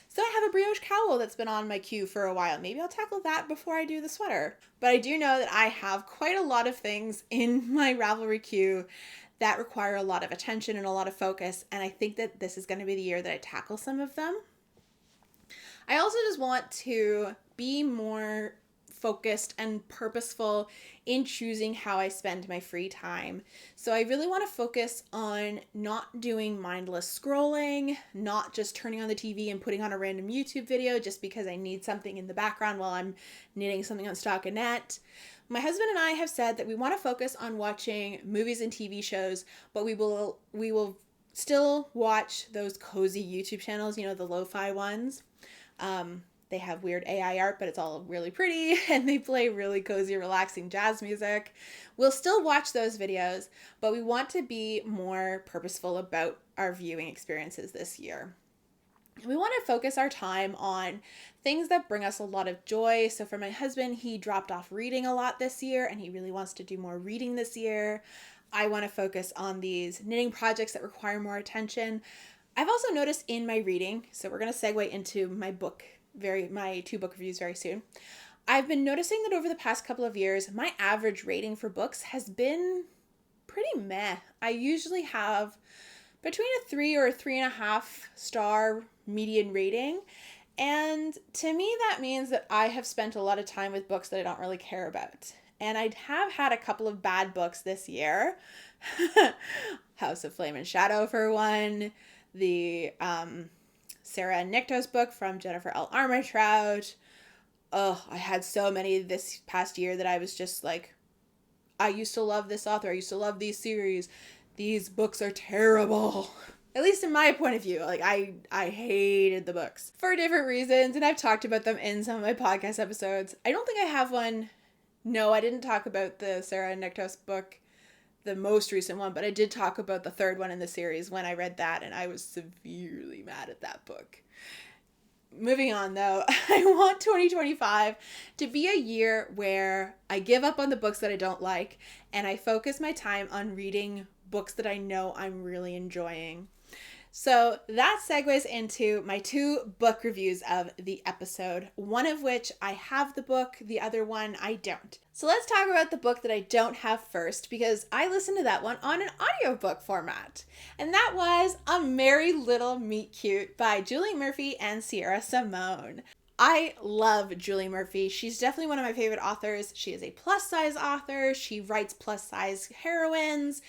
So I have a brioche cowl that's been on my queue for a while. Maybe I'll tackle that before I do the sweater. But I do know that I have quite a lot of things in my Ravelry queue that require a lot of attention and a lot of focus. And I think that this is going to be the year that I tackle some of them. I also just want to be more focused and purposeful in choosing how I spend my free time. So I really want to focus on not doing mindless scrolling, not just turning on the TV and putting on a random YouTube video just because I need something in the background while I'm knitting something on stockinette. My husband and I have said that we want to focus on watching movies and TV shows, but we will still watch those cozy YouTube channels, the lo-fi ones. They have weird AI art, but it's all really pretty, and they play really cozy, relaxing jazz music. We'll still watch those videos, but we want to be more purposeful about our viewing experiences this year. We want to focus our time on things that bring us a lot of joy. So for my husband, he dropped off reading a lot this year, and he really wants to do more reading this year. I want to focus on these knitting projects that require more attention. I've also noticed in my reading, so we're going to segue into my 2 book reviews very soon. I've been noticing that over the past couple of years, my average rating for books has been pretty meh. I usually have between a 3 or a 3.5 star median rating. And to me, that means that I have spent a lot of time with books that I don't really care about. And I have had a couple of bad books this year. House of Flame and Shadow for one. The Sarah and Niktos book from Jennifer L. Armentrout. Oh, I had so many this past year that I was just like, I used to love this author. I used to love these series. These books are terrible. At least in my point of view. Like, I hated the books for different reasons, and I've talked about them in some of my podcast episodes. I don't think I have one. No, I didn't talk about the Sarah and Niktos book, the most recent one, but I did talk about the third one in the series when I read that, and I was severely mad at that book. Moving on, though, I want 2025 to be a year where I give up on the books that I don't like, and I focus my time on reading books that I know I'm really enjoying. So that segues into my 2 book reviews of the episode, one of which I have the book, the other one I don't. So let's talk about the book that I don't have first, because I listened to that one on an audiobook format. And that was A Merry Little Meet Cute by Julie Murphy and Sierra Simone. I love Julie Murphy. She's definitely one of my favorite authors. She is a plus-size author. She writes plus-size heroines.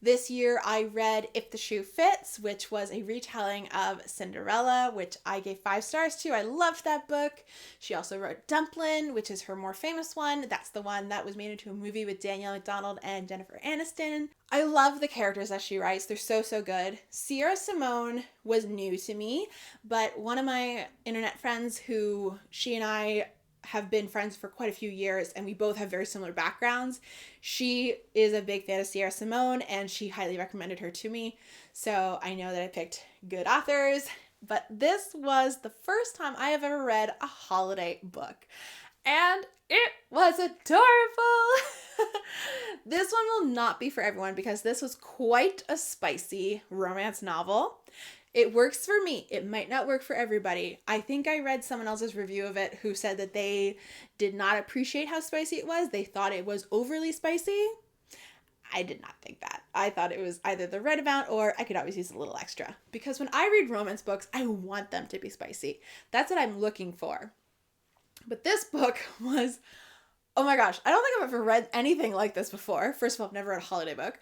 This year I read If the Shoe Fits, which was a retelling of Cinderella, which I gave 5 stars to. I loved that book. She also wrote Dumplin', which is her more famous one. That's the one that was made into a movie with Danielle McDonald and Jennifer Aniston. I love the characters that she writes. They're so, so good. Sierra Simone was new to me, but one of my internet friends who she and I have been friends for quite a few years, and we both have very similar backgrounds. She is a big fan of Sierra Simone, and she highly recommended her to me. So I know that I picked good authors, but this was the first time I have ever read a holiday book, and it was adorable. This one will not be for everyone because this was quite a spicy romance novel. It works for me. It might not work for everybody. I think I read someone else's review of it who said that they did not appreciate how spicy it was. They thought it was overly spicy. I did not think that. I thought it was either the right amount or I could always use a little extra. Because when I read romance books, I want them to be spicy. That's what I'm looking for. But this book was, oh my gosh, I don't think I've ever read anything like this before. First of all, I've never read a holiday book.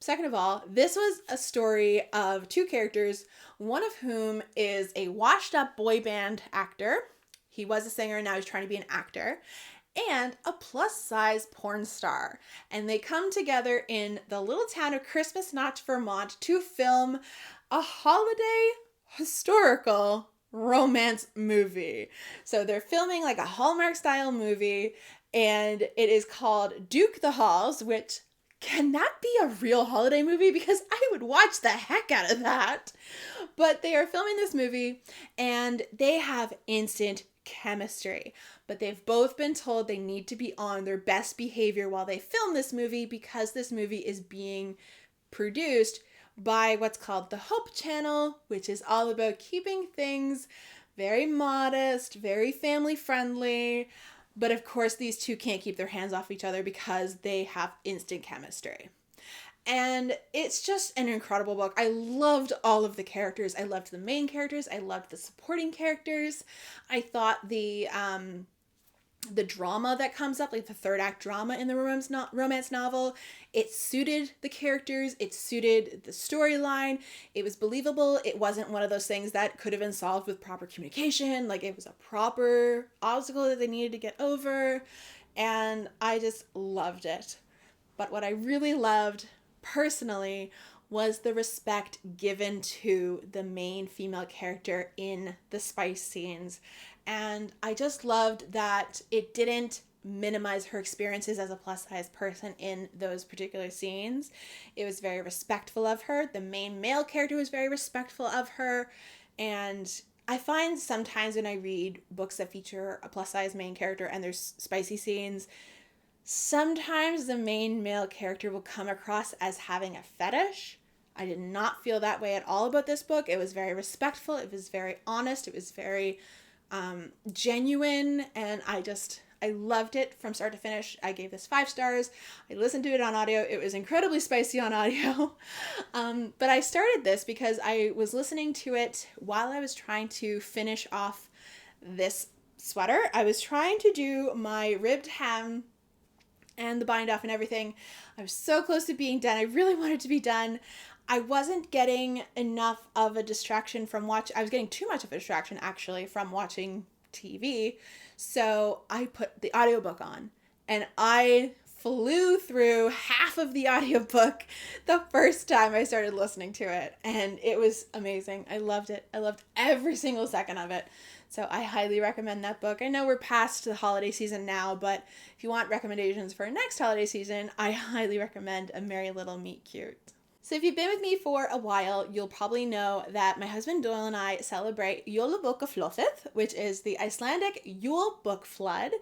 Second of all, this was a story of 2 characters, one of whom is a washed up boy band actor. He was a singer and now he's trying to be an actor. And a plus size porn star. And they come together in the little town of Christmas Notch, Vermont to film a holiday historical romance movie. So they're filming like a Hallmark style movie, and it is called Duke the Halls, which can that be a real holiday movie? Because I would watch the heck out of that. But they are filming this movie and they have instant chemistry. But they've both been told they need to be on their best behavior while they film this movie because this movie is being produced by what's called the Hope Channel, which is all about keeping things very modest, very family friendly. But of course, these 2 can't keep their hands off each other because they have instant chemistry. And it's just an incredible book. I loved all of the characters. I loved the main characters. I loved the supporting characters. I thought the drama that comes up, like the third act drama in the romance novel, it suited the characters, it suited the storyline, it was believable. It wasn't one of those things that could have been solved with proper communication. Like, it was a proper obstacle that they needed to get over, and I just loved it. But what I really loved personally was the respect given to the main female character in the spice scenes. And I just loved that it didn't minimize her experiences as a plus size person in those particular scenes. It was very respectful of her. The main male character was very respectful of her. And I find sometimes when I read books that feature a plus size main character and there's spicy scenes, sometimes the main male character will come across as having a fetish. I did not feel that way at all about this book. It was very respectful. It was very honest. It was very genuine, and I loved it from start to finish. I gave this 5 stars. I listened to it on audio. It was incredibly spicy on audio. But I started this because I was listening to it while I was trying to finish off this sweater. I was trying to do my ribbed hem and the bind off and everything. I was so close to being done. I really wanted to be done. I wasn't getting enough of a distraction from I was getting too much of a distraction actually from watching TV. So I put the audiobook on and I flew through half of the audiobook the first time I started listening to it. And it was amazing. I loved it. I loved every single second of it. So I highly recommend that book. I know we're past the holiday season now, but if you want recommendations for next holiday season, I highly recommend A Merry Little Meet Cute. So if you've been with me for a while, you'll probably know that my husband Doyle and I celebrate Jólabókaflóðið, which is the Icelandic Yule book flood.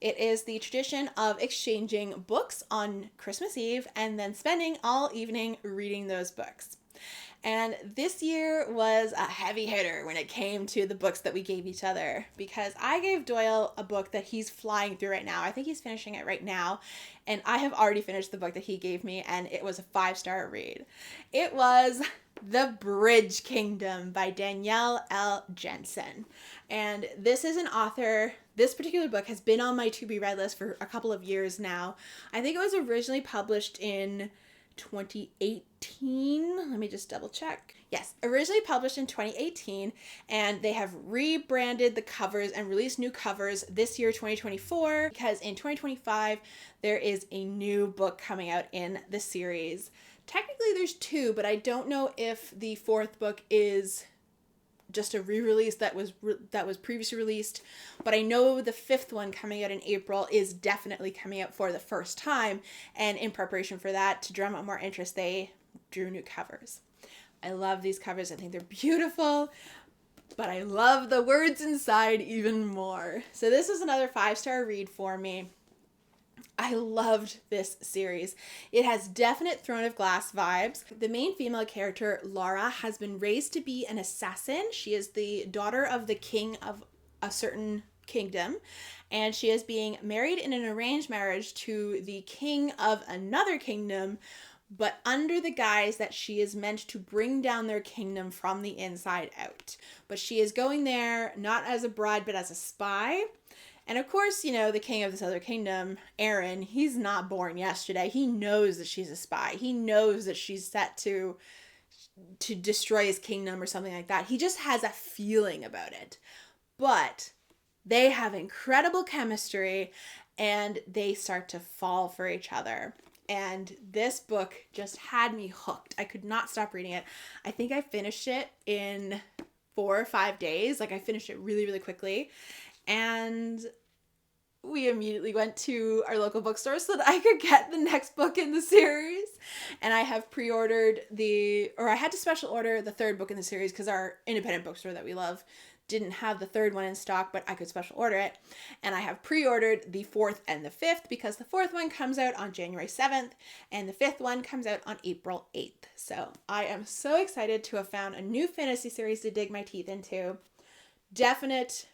It is the tradition of exchanging books on Christmas Eve and then spending all evening reading those books. And this year was a heavy hitter when it came to the books that we gave each other, because I gave Doyle a book that he's flying through right now. I think he's finishing it right now, and I have already finished the book that he gave me, and it was a 5-star read. It was The Bridge Kingdom by Danielle L. Jensen. And this is an author. This particular book has been on my to-be read list for a couple of years now. I think it was originally published in 2018. Let me just double check. Yes, originally published in 2018, and they have rebranded the covers and released new covers this year, 2024, because in 2025 there is a new book coming out in the series. Technically there's 2, but I don't know if the 4th book is just a re-release that was previously released, but I know the 5th one coming out in April is definitely coming out for the first time, and in preparation for that, to drum up more interest, they drew new covers. I love these covers. I think they're beautiful, but I love the words inside even more. So this is another 5-star read for me. I loved this series. It has definite Throne of Glass vibes. The main female character, Laura, has been raised to be an assassin. She is the daughter of the king of a certain kingdom, and she is being married in an arranged marriage to the king of another kingdom, but under the guise that she is meant to bring down their kingdom from the inside out. But she is going there not as a bride, but as a spy. And of course, you know, the king of this other kingdom, Aaron, he's not born yesterday. He knows that she's a spy. He knows that she's set to destroy his kingdom or something like that. He just has a feeling about it. But they have incredible chemistry and they start to fall for each other. And this book just had me hooked. I could not stop reading it. I think I finished it in 4 or 5 days. Like, I finished it really, really quickly. And we immediately went to our local bookstore so that I could get the next book in the series. And I have pre-ordered I had to special order the 3rd book in the series because our independent bookstore that we love didn't have the 3rd one in stock, but I could special order it. And I have pre-ordered the 4th and the 5th because the 4th one comes out on January 7th and the 5th one comes out on April 8th. So I am so excited to have found a new fantasy series to dig my teeth into. Definite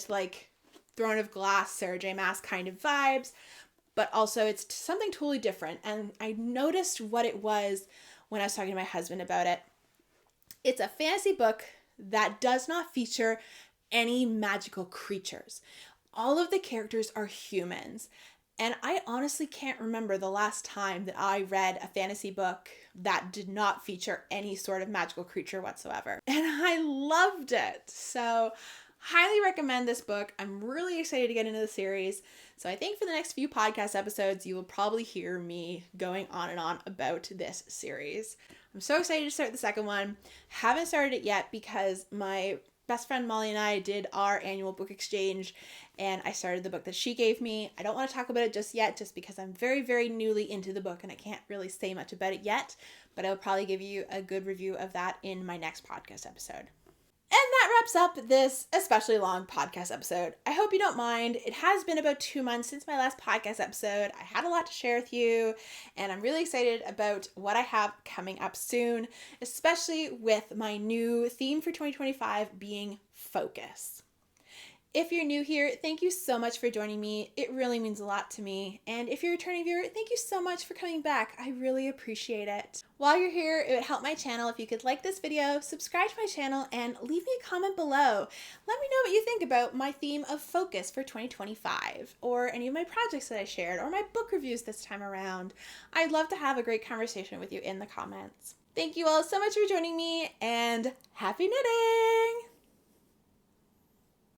like Throne of Glass, Sarah J. Maas kind of vibes, but also it's something totally different. And I noticed what it was when I was talking to my husband about it. It's a fantasy book that does not feature any magical creatures. All of the characters are humans. And I honestly can't remember the last time that I read a fantasy book that did not feature any sort of magical creature whatsoever. And I loved it. So, highly recommend this book. I'm really excited to get into the series. So I think for the next few podcast episodes, you will probably hear me going on and on about this series. I'm so excited to start the second one. Haven't started it yet because my best friend Molly and I did our annual book exchange, and I started the book that she gave me. I don't want to talk about it just yet, just because I'm very, very newly into the book and I can't really say much about it yet, but I'll probably give you a good review of that in my next podcast episode. And that wraps up this especially long podcast episode. I hope you don't mind. It has been about 2 months since my last podcast episode. I had a lot to share with you, and I'm really excited about what I have coming up soon, especially with my new theme for 2025 being focus. If you're new here, thank you so much for joining me. It really means a lot to me. And if you're a returning viewer, thank you so much for coming back. I really appreciate it. While you're here, it would help my channel if you could like this video, subscribe to my channel, and leave me a comment below. Let me know what you think about my theme of focus for 2025, or any of my projects that I shared, or my book reviews this time around. I'd love to have a great conversation with you in the comments. Thank you all so much for joining me, and happy knitting!